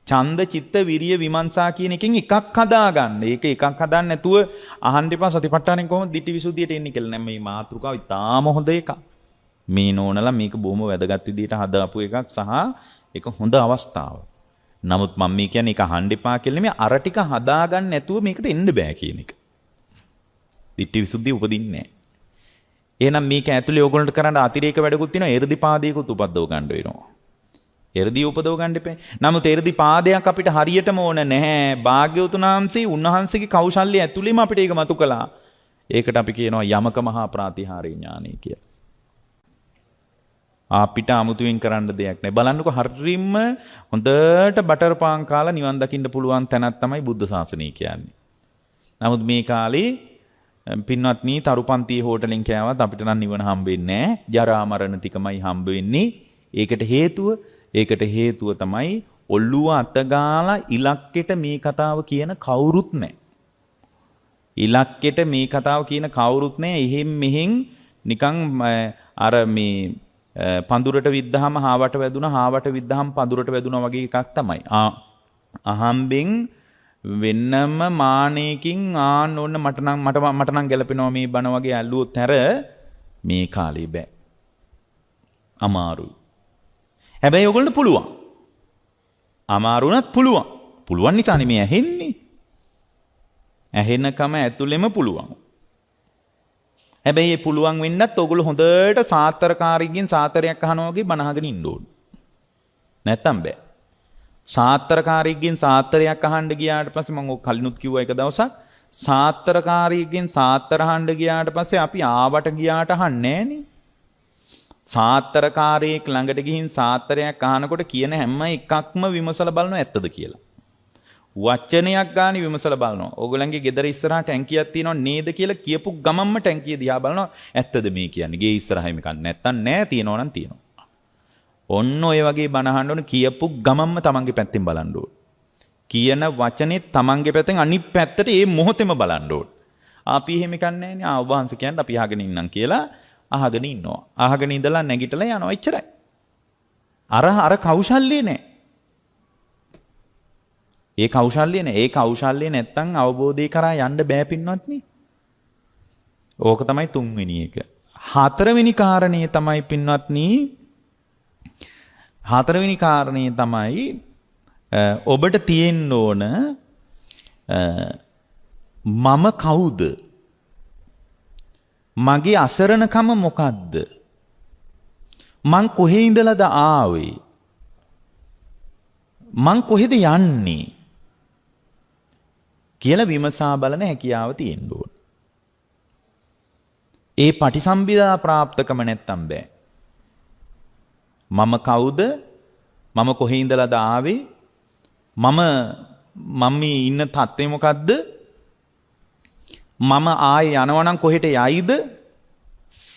ඡන්ද, චිත්ත, විරිය, විමර්ශා කියන එකෙන් එකක් හදාගන්න. ඒක එකක් හදාන්න නැතුව අහන්න එපා සතිපට්ඨානෙන් කොහොමද ditthi visuddhiyට එන්නේ කියලා. නෑ මේ මාතෘකාව ඉතාම හොඳ එකක්. මේ නෝනලා මේක බොහොම වැදගත් විදිහට හදාපු එකක් සහ ඒක හොඳ අවස්ථාවක්. නමුත් මම මේ කියන්නේ ඒක අහන්න එපා කියලා නෙමෙයි, අර ටික හදාගන්න නැතුව මේකට එන්න බෑ කියන එක. ditthi visuddhiය උපදින්නේ නැහැ. එහෙනම් මේක ඇතුලේ ඕගොල්ලන්ට කරන්න අතිරේක වැඩකුත් තියෙනවා. එර්දි පාදයකුත් උපද්දව ගන්න වෙනවා. එර්දි උපදව ගන්න එපේ. නමුත් එර්දි පාදයක් අපිට හරියටම ඕන නැහැ. භාග්‍යවතුන් වහන්සේ උන්වහන්සේගේ කෞශල්‍ය ඇතුළේම අපිට ඒක මතු කළා. ඒකට අපි කියනවා යමක මහා ප්‍රාතිහාර්ය ඥානය කියලා. අපිට අමුතුවෙන් කරන්න දෙයක් නැහැ. බලන්නකො හරියම හොඳට බටර් පාන් කාලා නිවන් දකින්න පුළුවන් තැනක් තමයි බුද්ධ ශාසනය කියන්නේ. නමුත් මේ කාලේ පින්වත්නි තරුපන්තියේ හෝටලෙන් කෑවත් අපිට නම් නිවන හම්බ වෙන්නේ නැහැ. ජරා මරණ ටිකමයි හම්බ වෙන්නේ. ඒකට හේතුව තමයි ඔල්ලුව අතගාලා ඉලක්කෙට මේ කතාව කියන කවුරුත් නැහැ. ඉලක්කෙට මේ කතාව කියන කවුරුත් නැහැ. එහෙම් මෙහෙන් නිකන් අර මේ පඳුරට විද්ධාම හාවට වැදුනා, හාවට විද්ධාම පඳුරට වැදුනා වගේ එකක් තමයි. අහම්බෙන් වෙන්නම මානෙකින් ආන්න ඕන්න මට නම් ගැලපෙනවා මේ බණ වගේ ඇල්ලුවොත් හැර මේ කාලේ බෑ. අමාරුයි. හැබැයි ඔයගොල්ලන්ට පුළුවන්. අමාරු වුණත් පුළුවන්. පුළුවන් නිසානේ මේ ඇහෙන්නේ. ඇහෙනකම ඇතුළෙම පුළුවන්. හැබැයි මේ පුළුවන් වෙන්නත් ඔයගොල්ලෝ හොඳට සාත්තරකාරියකින් සාත්තරයක් අහනවා වගේ බණ අහගෙන ඉන්න ඕන. නැත්තම් බෑ. සාත්තරකාරියකින් සාත්තරයක් අහන්න ගියාට පස්සේ මම ඔය කලිනුත් කිව්වා එක දවසක් සාත්තරකාරියකින් සාත්තර අහන්න ගියාට පස්සේ අපි ආවට ගියාට අහන්නේ නෑනේ. සාත්තරකාරයෙක් ළඟට ගිහින් සාත්තරයක් අහනකොට කියන හැම එකක්ම විමසලා බලනවා ඇත්තද කියලා. වචනයක් ගානේ විමසලා බලනවා. ඕගොල්ලන්ගේ ගෙදර ඉස්සරහා ටැංකියක් තියෙනව නේද කියලා කියපු ගමන්ම ටැංකිය දිහා බලනවා. ඇත්තද මේ කියන්නේ? ගේ ඉස්සරහා මේක නැත්තම් නෑ, තියෙනවා නම් තියෙනවා. ඔන්න ඔය වගේ බණ අහන්න ඕන කියපු ගමන්ම තමන්ගේ පැත්තෙන් බලන්න ඕන. කියන වචනේ තමන්ගේ පැත්තෙන් අනිත් පැත්තට ඒ මොහොතේම බලන්න ඕන. අපි එහෙම කන්නේ නෑනේ. ඔබ වහන්සේ කියන්නේ අපි අහගෙන ඉන්නම් කියලා අහගෙන ඉන්නවා. අහගෙන ඉඳලා නැගිටලා යනවා. එච්චරයි. අර කෞශල්‍ය නෑ. ඒ කෞශල්‍ය නෑ. ඒ කෞශල්‍ය නැත්තම් අවබෝධය කරා යන්න බෑ පින්වත්නි. ඕක තමයි තුන්වෙනි එක. හතරවෙනි කාරණේ තමයි පින්වත්නි ඔබට තියෙන්න ඕන මම කවුද? මගේ අසරණකම මොකද්ද? මං කොහේ ඉඳලාද ආවේ? මං කොහෙද යන්නේ? කියලා විමසා බලන හැකියාව තියෙන්න ඕන. ඒ පටිසම්භිදා ප්‍රාප්තකම නැත්තම් බෑ. මම කවුද? මම කොහේ ඉඳලාද ආවේ? මම ඉන්න තත්ත්වය මොකද්ද? මම ආයේ යනවා නම් කොහෙට යයිද?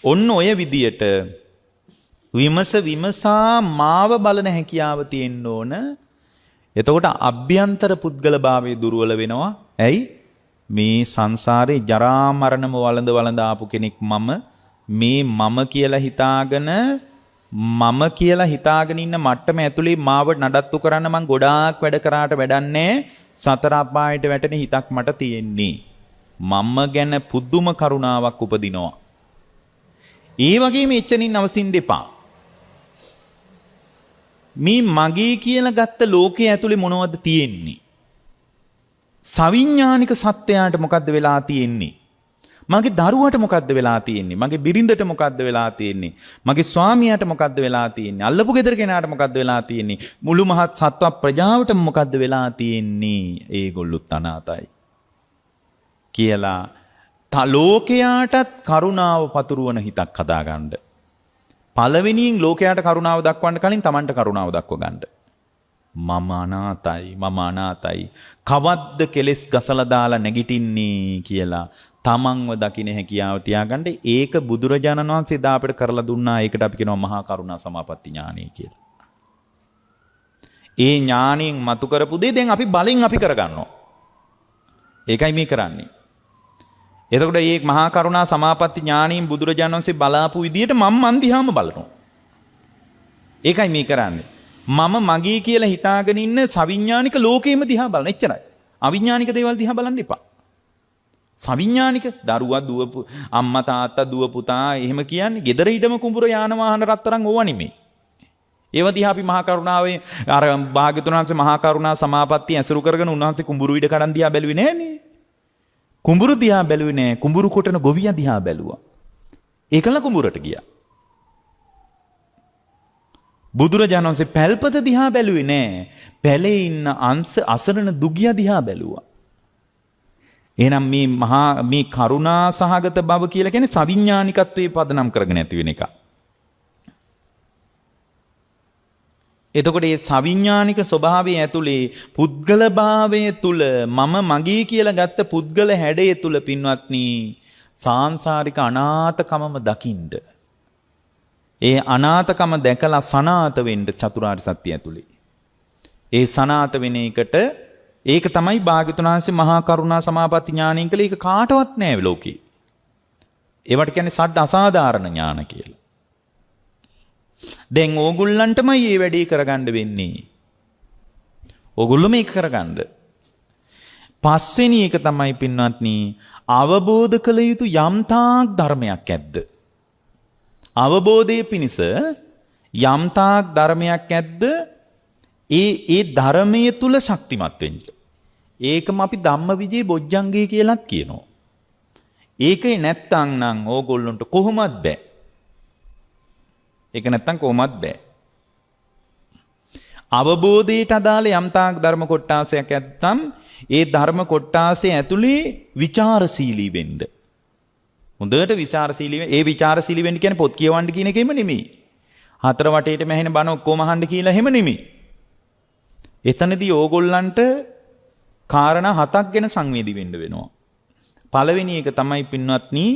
ඔන්න ඔය විදියට විමසා මාව බලන හැකියාව තියෙන්න ඕන. එතකොට අභ්‍යන්තර පුද්ගල භාවයේ දුර්වල වෙනවා. ඇයි? මේ සංසාරේ ජරා මරණම වළඳ ආපු කෙනෙක් මම කියලා හිතාගෙන ඉන්න මට්ටම ඇතුලේ මාව නඩත්තු කරන්න මං ගොඩාක් වැඩ කරාට වැඩන්නේ සතර අපායට වැටෙන හිතක් මට තියෙන්නේ. මම ගැන පුදුම කරුණාවක් උපදිනවා. ඒ වගේම එච්චනින් අවස්ථින් දෙපා. මේ මගේ කියලා ගත්ත ලෝකයේ ඇතුලේ මොනවද තියෙන්නේ? සවිඥානික සත්‍යයට මොකද්ද වෙලා තියෙන්නේ? මගේ දරුවට මොකද්ද වෙලා තියෙන්නේ? මගේ බිරිඳට මොකද්ද වෙලා තියෙන්නේ? මගේ ස්වාමියාට මොකද්ද වෙලා තියෙන්නේ? අල්ලපු ගෙදර කෙනාට මොකද්ද වෙලා තියෙන්නේ? මුළු මහත් සත්ව ප්‍රජාවට මොකද්ද වෙලා තියෙන්නේ? ඒගොල්ලොත් අනාතයි කියලා ලෝකයාටත් කරුණාව පතුරවන හිතක් හදාගන්න. පළවෙනියෙන් ලෝකයාට කරුණාව දක්වන්න කලින් Tamanට කරුණාව දක්ව ගන්න. මම අනාතයි. කවද්ද කෙලස් ගසලා දාලා නැගිටින්නේ කියලා තමන්ව දකින්න හැකියාව තියාගන්න. ඒක බුදුරජාණන් වහන්සේ දා අපිට කරලා දුන්නා. ඒකට අපි කියනවා මහා කරුණා සමාපatti ඥානය කියලා. ඒ ඥාණයෙන් මතු කරපු දේ දැන් අපි බලෙන් අපි කරගන්නවා. ඒකයි මේ කරන්නේ. එතකොට මේ මහා කරුණා සමාපatti ඥාණයෙන් බුදුරජාණන් වහන්සේ බලාපු විදියට මන් දිහාම බලනවා. ඒකයි මේ කරන්නේ. මම මගේ කියලා හිතාගෙන ඉන්න සවිඥානික ලෝකෙම දිහා බලන. එච්චරයි. අවිඥානික දේවල් දිහා බලන්න එපා. සවිඥානික දරුවා දුව අම්මා තාත්තා දුව පුතා එහෙම කියන්නේ gedara idama කුඹුර යාන වාහන රත්තරන් ඕවා නෙමෙයි. ඒව දිහා අපි මහා කරුණාවේ අර භාග්‍යතුන් වහන්සේ මහා කරුණා සමාපatti ඇසුරු කරගෙන උන්වහන්සේ කුඹුරු ඉඩ කඩන් දිහා බැලුවේ නෑනේ. කුඹුරු දිහා බැලුවේ නෑ. කුඹුරු කොටන ගොවියා දිහා බැලුවා. ඒකල කුඹුරට ගියා. බුදුරජාණන් වහන්සේ පැල්පත දිහා බැලුවේ නෑ. පැලේ ඉන්න අසරණ දුගියා දිහා බැලුවා. එහෙනම් මේ කරුණා සහගත බව කියලා කියන්නේ සවිඥානිකත්වයේ පදනම් කරගෙන ඇති වෙන එක. එතකොට මේ සවිඥානික ස්වභාවය ඇතුලේ පුද්ගල භාවය තුල මම මගේ කියලා ගත්ත පුද්ගල හැඩය තුල පින්වත්නි සාංශාරික අනාථකමම දකින්න. ඒ අනාථකම දැකලා සනාත වෙන්න චතුරාර්ය සත්‍ය ඇතුලේ. ඒ සනාත වෙන එකට ඒක තමයි භාග්‍යවතුන් වහන්සේ මහා කරුණා සමාපatti ඥානයෙන් කළේ. ඒක කාටවත් නෑ ලෝකේ. ඒවට කියන්නේ සඩ අසාධාරණ ඥාන කියලා. දැන් ඕගොල්ලන්ටමයි මේ වැඩේ කරගන්න වෙන්නේ. ඕගොල්ලෝ මේක කරගන්න. පස්වෙනි එක තමයි පින්වත්නි අවබෝධ කළ යුතු යම්තාක් ධර්මයක් ඇද්ද? අවබෝධයේ පිණිස යම්තාක් ධර්මයක් ඇද්ද? ඒ ධර්මයේ තුල ශක්තිමත් වෙන්න. ඒකම අපි ධම්මවිජේ බොජ්ජංගේ කියලාත් කියනවා. ඒකේ නැත්තම් නම් ඕගොල්ලන්ට කොහොමත් බෑ. ඒක නැත්තම් කොහොමත් බෑ. අවබෝධයට අදාළ යම්තාක් ධර්ම කොටාසයක් ඇත්තම් ඒ ධර්ම කොටාසේ ඇතුලේ ਵਿਚාරශීලී වෙන්න. හොඳට විචාරශීලී වෙන්න. ඒ විචාරශීලී වෙන්න කියන්නේ පොත් කියවන්න කියන එකෙම නෙමෙයි. හතර වටේට මැහෙන බණ ඔක්කොම අහන්න කියලා එහෙම නෙමෙයි. එතනදී ඕගොල්ලන්ට කාරණා හතක් ගැන සංවේදී වෙන්න වෙනවා. පළවෙනි එක තමයි පින්වත්නි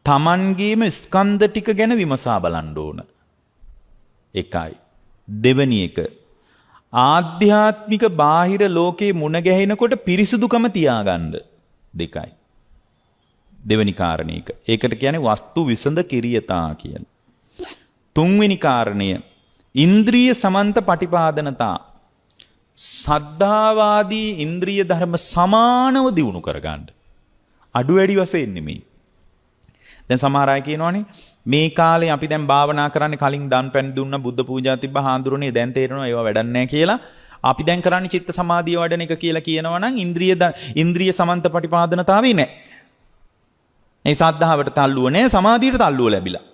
තමන්ගේම ස්කන්ධ ටික ගැන විමසා බලන්න ඕන. එකයි. දෙවෙනි එක ආධ්‍යාත්මික බාහිර ලෝකේ මුණ ගැහෙනකොට පිරිසිදුකම තියාගන්න. දෙකයි. දෙවෙනි කාරණේ එක. ඒකට කියන්නේ වස්තු විසඳ කිරියතා කියලා. තුන්වෙනි කාරණය ඉන්ද්‍රිය සමන්ත පටිපාදනතා. සද්ධාවාදී ඉන්ද්‍රිය ධර්ම සමානව දියුණු කරගන්න. අඩු වැඩි වශයෙන් නෙමෙයි. දැන් සමහර අය කියනවනේ මේ කාලේ අපි දැන් භාවනා කරන්නේ කලින් දන් පැන් දුන්න බුද්ධ පූජා තිබ්බ හාඳුරුනේ දැන් තේරෙනවා ඒවා වැඩක් නැහැ කියලා. අපි දැන් කරන්නේ චිත්ත සමාධිය වඩන එක කියලා කියනවා නම් ඉන්ද්‍රිය සමන්ත පටිපාදනතාවේ නැහැ. ඒ සද්ධාවට තල්ලුව නැහැ, සමාධියට තල්ලුව ලැබිලා.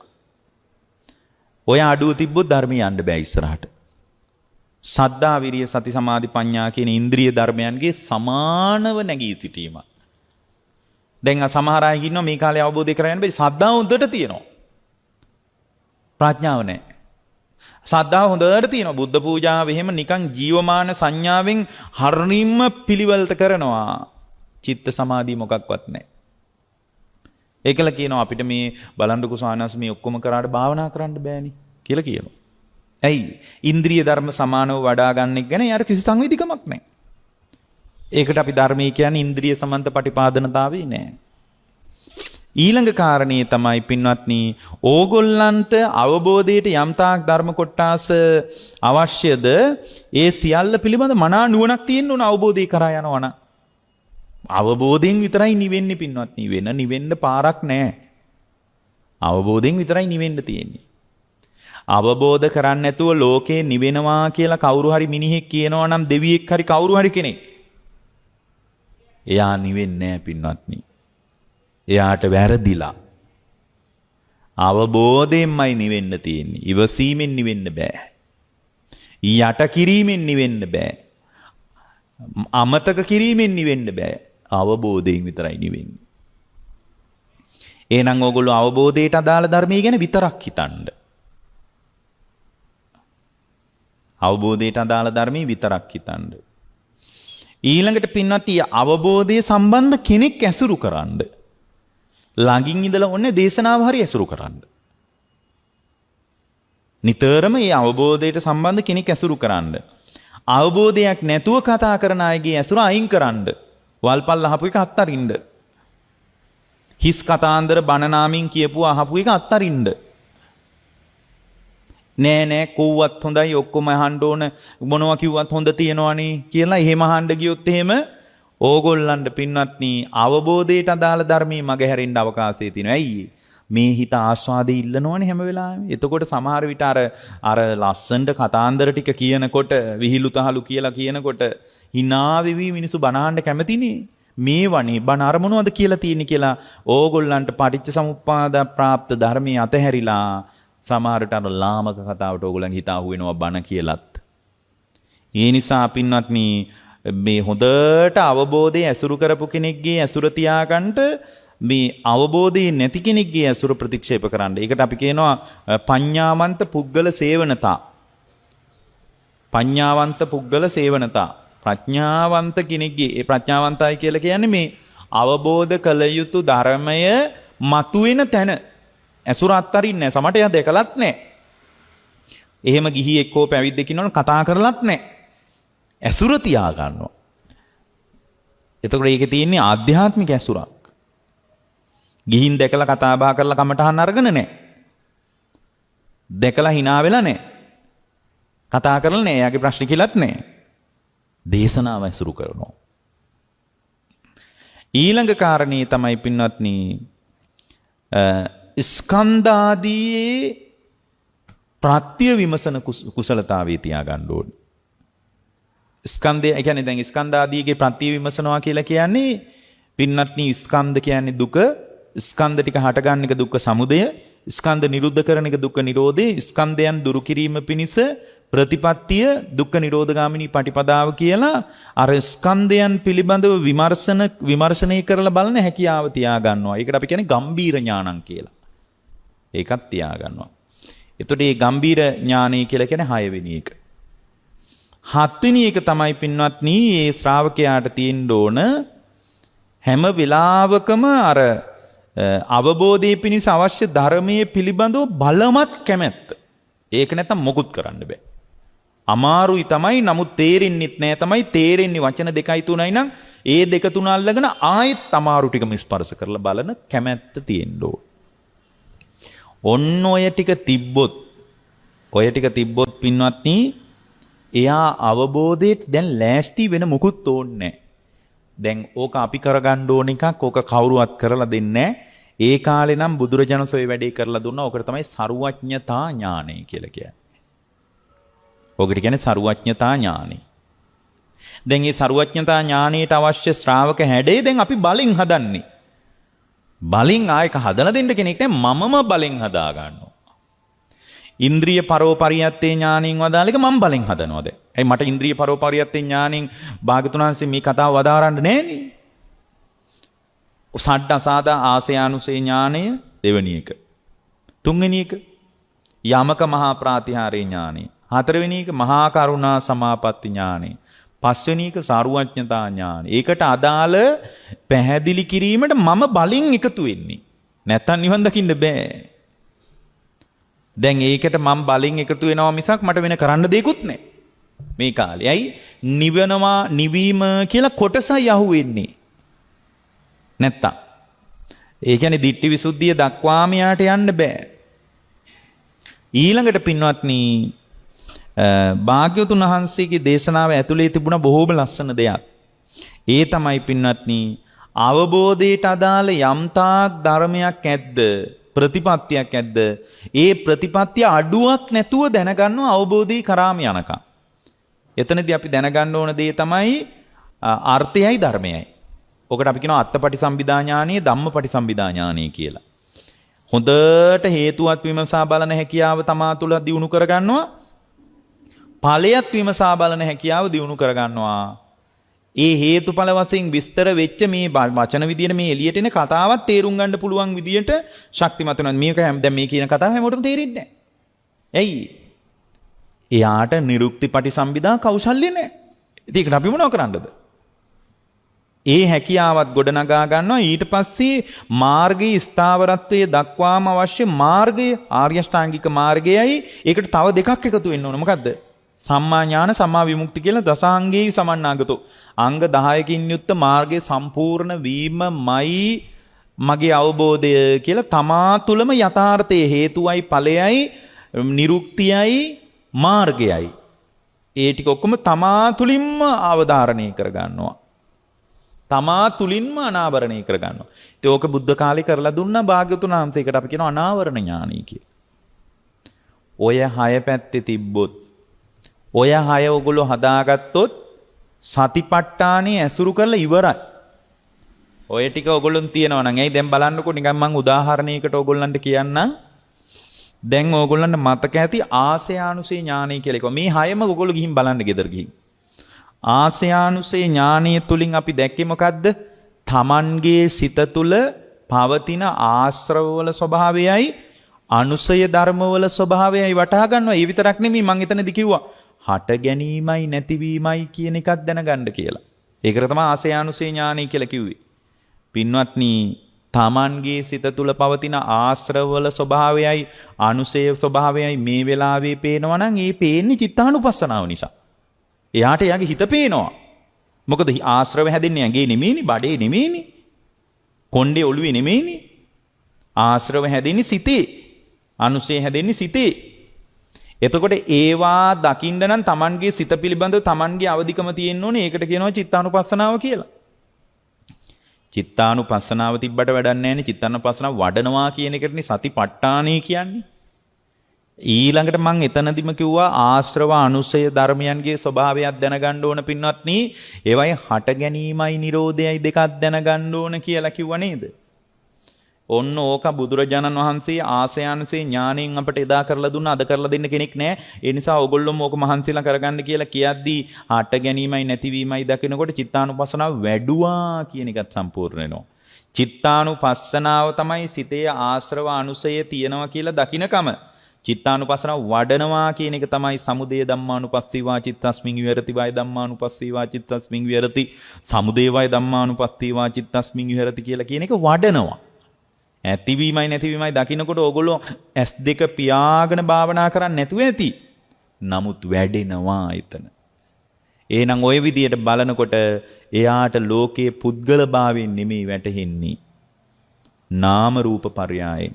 ඔය අඩුව තිබ්බොත් ධර්මය යන්න බෑ ඉස්සරහට. සද්ධා විරිය සති සමාධි ප්‍රඥා කියන ඉන්ද්‍රිය ධර්මයන්ගේ සමානව නැගී සිටීම. දැන් සමහර අය ඉන්නවා මේ කාලේ අවබෝධය කරගන්න බැරි සද්ධාව හොඳට තියෙනවා. ප්‍රඥාව නැහැ. සද්ධාව හොඳට තියෙනවා. බුද්ධ පූජාව එහෙම නිකන් ජීවමාන සංඥාවෙන් හරින්ම පිළිවෙලට කරනවා. චිත්ත සමාධිය මොකක්වත් නැහැ. ඒකල කියනවා අපිට මේ බලන්නකෝ සානස් මේ ඔක්කොම කරාට භාවනා කරන්න බෑනේ කියලා කියනවා. ඇයි? ඉන්ද්‍රිය ධර්ම සමානව වඩා ගන්න එක ගැන යාර කිසි සංවේදීකමක් නැහැ. ඒකට අපි ධර්මයේ කියන්නේ ඉන්ද්‍රිය සමන්ත පටිපාදනතාවේ නෑ. ඊළඟ කාරණේ තමයි පින්වත්නි ඕගොල්ලන්ට අවබෝධයට යම්තාක් ධර්ම කොටාස අවශ්‍යද ඒ සියල්ල පිළිබඳ මනා නුවණක් තියෙන්න ඕන අවබෝධය කරා යනවනම්. අවබෝධයෙන් විතරයි නිවෙන්නේ පින්වත්නි. නිවෙන්න පාරක් නෑ. අවබෝධයෙන් විතරයි නිවෙන්න තියෙන්නේ. අවබෝධ කරන්නේ නැතුව ලෝකේ නිවෙනවා කියලා කවුරු හරි මිනිහෙක් කියනවා නම් දෙවියෙක් හරි කවුරු හරි කෙනෙක් එයා නිවෙන්නේ නැහැ පින්වත්නි. එයාට වැරදිලා. අවබෝධයෙන්මයි නිවෙන්න තියෙන්නේ. ඉවසීමෙන් නිවෙන්න බෑ. යට කිරීමෙන් නිවෙන්න බෑ. අමතක කිරීමෙන් නිවෙන්න බෑ. අවබෝධයෙන් විතරයි නිවෙන්නේ. එහෙනම් ඕගොල්ලෝ අවබෝධයට අදාළ ධර්මයේ ගැන විතරක් හිතන්න. අවබෝධයට අදාළ ධර්මයේ විතරක් හිතන්න. ඊළඟට පින්නත් අවබෝධය සම්බන්ධ කෙනෙක් ඇසුරු කරන්න. ළඟින් ඉඳලා ඔන්නේ දේශනාව හරි ඇසුරු කරන්න. නිතරම මේ අවබෝධයට සම්බන්ධ කෙනෙක් ඇසුරු කරන්න. අවබෝධයක් නැතුව කතා කරන අයගේ ඇසුර අයින් කරන්න. වල්පල් අහපු එක අත්තරින්න. හිස් කතාන්දර බණනාමින් කියපු අහපු එක අත්තරින්න. නෑ කොව්වත් හොඳයි ඔක්කොම අහන්න ඕන මොනවා කිව්වත් හොඳ තියනවනේ කියලා එහෙම අහන්න ගියොත් එහෙම ඕගොල්ලන්ට පින්වත්නි අවබෝධයට අදාළ ධර්මයේ මග හැරෙන්න අවකාශය තියෙනවා. ඇයි? මේ හිත ආස්වාදේ ඉල්ලනවනේ හැම වෙලාවෙම. එතකොට සමහර විට අර ලස්සනට කතාන්දර ටික කියනකොට විහිළු තහළු කියලා කියනකොට hina වෙවි මිනිස්සු බනහන්න කැමතිනේ. මේ වනේ බණ අර මොනවද කියලා තියෙන්නේ කියලා ඕගොල්ලන්ට පටිච්ච සමුප්පාද ප්‍රාප්ත ධර්මයේ අතහැරිලා සමහරට අර ලාමක කතාවට ඕගොල්ලන් හිත අහු වෙනවා බණ කියලත්. ඒ නිසා පින්වත්නි මේ හොඳට අවබෝධය ඇසුරු කරපු කෙනෙක්ගේ ඇසුර තියාගන්න මේ අවබෝධය නැති කෙනෙක්ගේ ඇසුර ප්‍රතික්ෂේප කරන්න. ඒකට අපි කියනවා පඤ්ඤාවන්ත පුද්ගල සේවනතා. පඤ්ඤාවන්ත පුද්ගල සේවනතා. ප්‍රඥාවන්ත කෙනෙක්ගේ ඒ ප්‍රඥාවන්තයි කියලා කියන්නේ මේ අවබෝධ කළ යුතු ධර්මය මතුවෙන තැන ඇසුර අත්තරින්නේ නැහැ. සමට එයා දැකලත් නැහැ. එහෙම ගිහි එක්කෝ පැවිද්දෙක් ඉන්නවනේ කතා කරලත් නැහැ. ඇසුර තියා ගන්නවා. එතකොට ඒකේ තියෙන්නේ ආධ්‍යාත්මික ඇසුරක්. ගිහින් දැකලා කතා බහ කරලා කමටහන් අරගෙන නැහැ. දැකලා hina වෙලා නැහැ. කතා කරලා නැහැ. එයාගේ ප්‍රශ්න කියලාත් නැහැ. දේශනාව ඇසුරු කරනවා. ඊළඟ කාරණේ තමයි පින්වත්නි ස්කන්ධාදී ප්‍රත්‍ය විමසන කුසලතාවේ තියාගන්න ඕනේ. ස්කන්ධය කියන්නේ දැන් ස්කන්ධාදීගේ ප්‍රත්‍ය විමසනවා කියලා කියන්නේ පින්වත්නි ස්කන්ධ කියන්නේ දුක, ස්කන්ධ ටික හටගන්න එක දුක්ඛ සමුදය, ස්කන්ධ නිරුද්ධ කරන එක දුක්ඛ නිරෝධය, ස්කන්ධයන් දුරු කිරීම පිණිස ප්‍රතිපත්තිය දුක්ඛ නිරෝධගාමිනී පටිපදාව කියලා අර ස්කන්ධයන් පිළිබඳව විමර්ශනය කරලා බලන හැකියාව තියාගන්නවා. ඒකට අපි කියන්නේ ගම්බීර ඥානං කියලා. ඒකත් තියාගන්නවා. එතකොට මේ ගම්බීර ඥානය කියලා කියන්නේ 6 වෙනි එක. 7 වෙනි එක තමයි පින්වත්නි මේ ශ්‍රාවකයාට තියෙන්න ඕන හැම වෙලාවකම අර අවබෝධයේ පිණිස අවශ්‍ය ධර්මයේ පිළිබඳව බලමත් කැමැත්ත. ඒක නැත්තම් මොකුත් කරන්න බෑ. අමාරුයි තමයි නමුත් තේරෙන්නෙත් නෑ තමයි තේරෙන්නේ වචන 2යි 3යි නම් ඒ 2 3 අල්ලගෙන ආයෙත් අමාරු ටිකම ස්පර්ශ කරලා බලන කැමැත්ත තියෙන්න ඕන. ඔන්න ඔය ටික තිබ්බොත් පින්වත්නි එයා අවබෝධයට දැන් ලෑස්ති වෙන මොකුත් ඕනේ නෑ. දැන් ඕක අපි කරගන්න ඕන එකක් ඕක කවුරුවත් කරලා දෙන්නේ නෑ. ඒ කාලේ නම් බුදුරජාණන් ඔය වැඩේ කරලා දුන්නා. ඕකට තමයි සරුවඥතා ඥානය කියලා කියන්නේ. ඔකට කියන්නේ සරුවඥතා ඥානය. දැන් මේ සරුවඥතා ඥානයට අවශ්‍ය ශ්‍රාවක හැඩේ දැන් අපි බලෙන් හදන්නේ. බලෙන් ආයක හදලා දෙන්න කෙනෙක් නෑ මමම බලෙන් හදා ගන්නවා. ඉන්ද්‍රිය පරෝපරියත්තේ ඥානින් වදාලේක මම බලෙන් හදනවා දැන්. ඇයි මට ඉන්ද්‍රිය පරෝපරියත්තේ ඥානින් භාගතුන් වහන්සේ මේ කතාව වදාරන්න නෑනේ. සඩ්ඩ සාදා ආසයානුසේ ඥානය දෙවෙනි එක. තුන්වෙනි එක යමක මහා ප්‍රාතිහාරේ ඥානය. හතරවෙනි එක මහා කරුණා සමාපatti ඥානය. පස්වෙනි එක සාරුවඥතා ඥානය. ඒකට අදාළ පැහැදිලි කිරීමට මම බලෙන් එකතු වෙන්නේ. නැත්තම් නිවන් දකින්න බෑ. දැන් ඒකට මම බලෙන් එකතු වෙනවා මිසක් මට වෙන කරන්න දෙයක්වත් නැහැ. මේ කාලේ. ඇයි? නිවනවා නිවීම කියලා කොටසයි අහුවෙන්නේ. නැත්තම් ඒ කියන්නේ දිට්ඨි විසුද්ධිය දක්වාම යාට යන්න බෑ. ඊළඟට පින්වත්නි භාග්‍යවතුන් වහන්සේගේ දේශනාව ඇතුලේ තිබුණ බොහෝම ලස්සන දෙයක්. ඒ තමයි පින්වත්නි අවබෝධයට අදාළ යම්තාක් ධර්මයක් ඇද්ද ප්‍රතිපත්තියක් ඇද්ද ඒ ප්‍රතිපත්තිය අඩුවක් නැතුව දැනගන්නව අවබෝධී කරාම යනකම්. එතනදී අපි දැනගන්න ඕන දේ තමයි අර්ථයයි ධර්මයයි. ඔකට අපි කියනවා අත්පටිසම්භිදා ඥානීය ධම්මපටිසම්භිදා ඥානීය කියලා. හොඳට හේතුවත් විමසා බලන හැකියාව තමා තුළ දියුණු කරගන්නවා. ඵලයක් විමසා බලන හැකියාව දියුණු කරගන්නවා. ඒ හේතුඵල වශයෙන් විස්තර වෙච්ච මේ වචන විදියට මේ එළියට එන කතාවත් තේරුම් ගන්න පුළුවන් විදියට ශක්තිමත් වෙනවා. මේක දැන් මේ කියන කතාව හැමෝටම තේරෙන්නේ නැහැ. ඇයි? එයාට නිරුක්ති පටිසම්භිදා කෞශල්‍ය නැහැ. ඒකට අපි මොනව කරන්නද? ඒ හැකියාවත් ගොඩනගා ගන්නවා. ඊට පස්සේ මාර්ගයේ ස්ථාවරත්වයේ දක්වාම අවශ්‍ය මාර්ගය ආර්ය ශ්‍රාංගික මාර්ගයයි ඒකට තව දෙකක් එකතු වෙන්න ඕන. මොකද්ද? සම්මා ඥාන සම්මා විමුක්ති කියලා දසාංගයේ සමන්නාගතෝ. අංග 10කින් යුක්ත මාර්ගයේ සම්පූර්ණ වීමමයි මගේ අවබෝධය කියලා තමා තුළම යථාර්ථයේ හේතුවයි ඵලයයි නිරුක්තියයි මාර්ගයයි. ඒ ටික ඔක්කොම තමා තුළින්ම අවධාරණය කරගන්නවා. තමා තුළින්ම අනාවරණය කරගන්නවා. ඉතින් ඕක බුද්ධ කාලේ කරලා දුන්නා භාග්‍යවතුන් වහන්සේකට අපි කියනවා අනාවරණ ඥානයි කියලා. ඔය 6 පැත්තේ තිබ්බොත් ඔය 6 ඔයගොල්ලෝ හදාගත්තොත් සතිපට්ඨානෙ ඇසුරු කරලා ඉවරයි. ඔය ටික ඔයගොල්ලොන් තියනවා නම් ඇයි දැන් බලන්නකෝ නිකන් මම උදාහරණයකට ඔයගොල්ලන්ට කියන්නම්. දැන් ඔයගොල්ලන්ට මතක ඇති ආසයානුසේ ඥානය කියලා එක. මේ 6ම ඔයගොල්ලෝ ගිහින් බලන්න ගෙදර ගිහින්. ආසයානුසේ ඥානීය තුලින් අපි දැක්කේ මොකද්ද? තමන්ගේ සිත තුල පවතින ආශ්‍රවවල ස්වභාවයයි අනුසය ධර්මවල ස්වභාවයයි වටහා ගන්නවා. ඒ විතරක් නෙමෙයි මම එතනදි කිව්වා හට ගැනීමයි නැතිවීමයි කියන එකක් දැනගන්න කියලා. ඒකට තමයි ආසයානුසේ ඥානීය කියලා කිව්වේ. පින්වත්නි තමන්ගේ සිත තුල පවතින ආශ්‍රවවල ස්වභාවයයි අනුසය ස්වභාවයයි මේ වෙලාවේ පේනවා නම් ඒ පේන්නේ චිත්තානුපස්සනාව නිසා. එයාට එයාගේ හිත පේනවා. මොකද ආශ්‍රව හැදෙන්නේ ඇඟේ නෙමෙයිනේ, බඩේ නෙමෙයිනේ. කොණ්ඩේ ඔළුවේ නෙමෙයිනේ. ආශ්‍රව හැදෙන්නේ සිතේ. අනුසය හැදෙන්නේ සිතේ. එතකොට ඒවා දකින්න නම් Tamanගේ සිත පිළිබඳව Tamanගේ අවදිකම තියෙන්න ඕනේ. ඒකට කියනවා චිත්තානුපස්සනාව කියලා. චිත්තානුපස්සනාව තිබ්බට වැඩක් නැහැ නේ. චිත්තානුපස්සනාව වඩනවා කියන එකටනේ සතිපට්ඨානයි කියන්නේ. ඊළඟට මම එතනදිම කිව්වා ආශ්‍රව අනුසය ධර්මයන්ගේ ස්වභාවයක් දැනගන්න ඕන පින්වත්නි. ඒවයි හට ගැනීමයි නිරෝධයයි දෙකක් දැනගන්න ඕන කියලා කිව්වා නේද? ඔන්න ඕක බුදුරජාණන් වහන්සේ ආසයානුසේ ඥාණයෙන් අපට එදා කරලා දුන්නා. අද කරලා දෙන්න කෙනෙක් නැහැ. ඒ නිසා ඕගොල්ලොම ඕක මහන්සිලා කරගන්න කියලා කියද්දී හට ගැනීමයි නැතිවීමයි දකිනකොට චිත්තානුපස්සනාව වැඩුවා කියන එකත් සම්පූර්ණ වෙනවා. චිත්තානුපස්සනාව තමයි සිතේ ආශ්‍රව අනුසය තියෙනවා කියලා දකිනකම. චිත්තානුපස්සනාව වඩනවා කියන එක තමයි සමුදය ධම්මානුපස්සීවා චිත්තස්මින් විහෙරති වය ධම්මානුපස්සීවා චිත්තස්මින් විහෙරති සමුදය වය ධම්මානුපස්සීවා චිත්තස්මින් විහෙරති කියලා කියන එක වඩනවා. ඇතිවීමයි නැතිවීමයි දකින්නකොට ඕගොල්ලෝ S2 පියාගෙන භාවනා කරන්නේ නැතුව ඇති. නමුත් වැඩෙනවා එතන. එහෙනම් ওই විදියට බලනකොට එයාට ලෝකයේ පුද්ගලභාවයෙන් නෙමෙයි වැටහෙන්නේ. නාම රූප පරයයන්.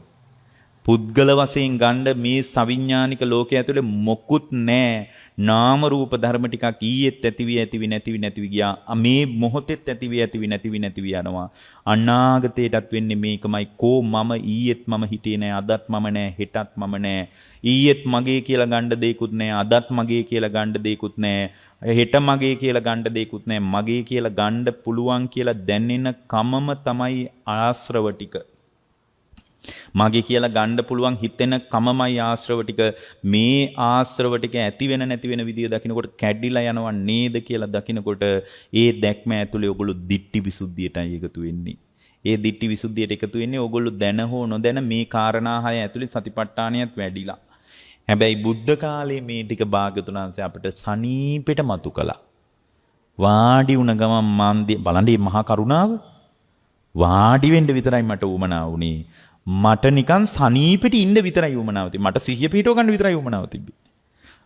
පුද්ගල වශයෙන් ගන්න මේ සවිඥානික ලෝකයේ ඇතුලේ මොකුත් නැහැ. නාම රූප ධර්ම ටිකක් ඊයේත් ඇතිවි නැතිවි ගියා. මේ මොහොතෙත් ඇතිවි නැතිවි යනවා. අනාගතයටත් වෙන්නේ මේකමයි. කෝ මම ඊයේත් මම හිටියේ නෑ, අදත් මම නෑ, හෙටත් මම නෑ. ඊයේත් මගේ කියලා ගන්න දෙයක්වත් නෑ, අදත් මගේ කියලා ගන්න දෙයක්වත් නෑ. හෙට මගේ කියලා ගන්න දෙයක්වත් නෑ. මගේ කියලා ගන්න පුළුවන් කියලා දැනෙන කමම තමයි ආශ්‍රව ටික. මගේ කියලා ගන්න පුළුවන් හිතෙන කමමයි ආශ්‍රව ටික. මේ ආශ්‍රව ටික ඇති වෙන නැති වෙන විදිය දකින්නකොට කැඩිලා යනවා නේද කියලා දකින්නකොට ඒ දැක්ම ඇතුලේ ඔයගොල්ලෝ දිට්ටි විසුද්ධියටයි එකතු වෙන්නේ. ඒ දිට්ටි විසුද්ධියට එකතු වෙන්නේ ඔයගොල්ලෝ දැන හෝ නොදැන මේ කාරණා හය ඇතුලේ සතිපට්ඨානියත් වැඩිලා. හැබැයි බුද්ධ කාලේ මේ ටික භාග්‍යවතුන් වහන්සේ අපිට සනීපෙට මතු කළා. වාඩි වුණ ගමන් මන් බලන්න මේ මහා කරුණාව. වාඩි වෙන්න විතරයි මට උවමනා වුණේ. මට නිකන් සනීපෙට ඉන්න විතරයි උවමනාව තිබ්බේ. මට සිහිය පිටව ගන්න විතරයි උවමනාව තිබ්බේ.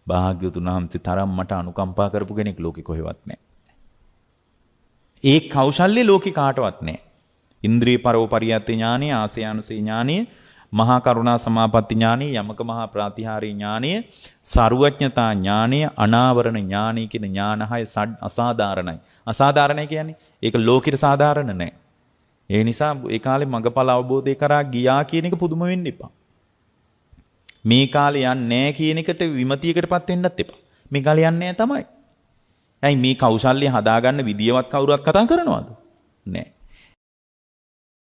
භාග්‍යවතුන් වහන්සේ තරම් මට අනුකම්පා කරපු කෙනෙක් ලෝකේ කොහෙවත් නැහැ. ඒ කෞශල්‍ය ලෝකේ කාටවත් නැහැ. ඉන්ද්‍රිය පරෝපරියත් ඥානය, ආසයානුසේ ඥානය, මහා කරුණා සමාපatti ඥානය, යමක මහා ප්‍රාතිහාරී ඥානය, සරුවඥතා ඥානය, අනාවරණ ඥානය කියන ඥාන හය අසාධාරණයි. අසාධාරණයි කියන්නේ ඒක ලෝකෙට සාධාරණ නැහැ. ඒ නිසා ඒ කාලේ මගපල අවබෝධය කරා ගියා කියන එක පුදුම වෙන්න එපා. මේ කාලේ යන්නේ නැහැ කියන එකට විමතියකටපත් වෙන්නත් එපා. මේ කාලේ යන්නේ නැහැ තමයි. ඇයි මේ කෞශල්‍ය හදාගන්න විදියවත් කවුරුවත් කතා කරනවද? නැහැ.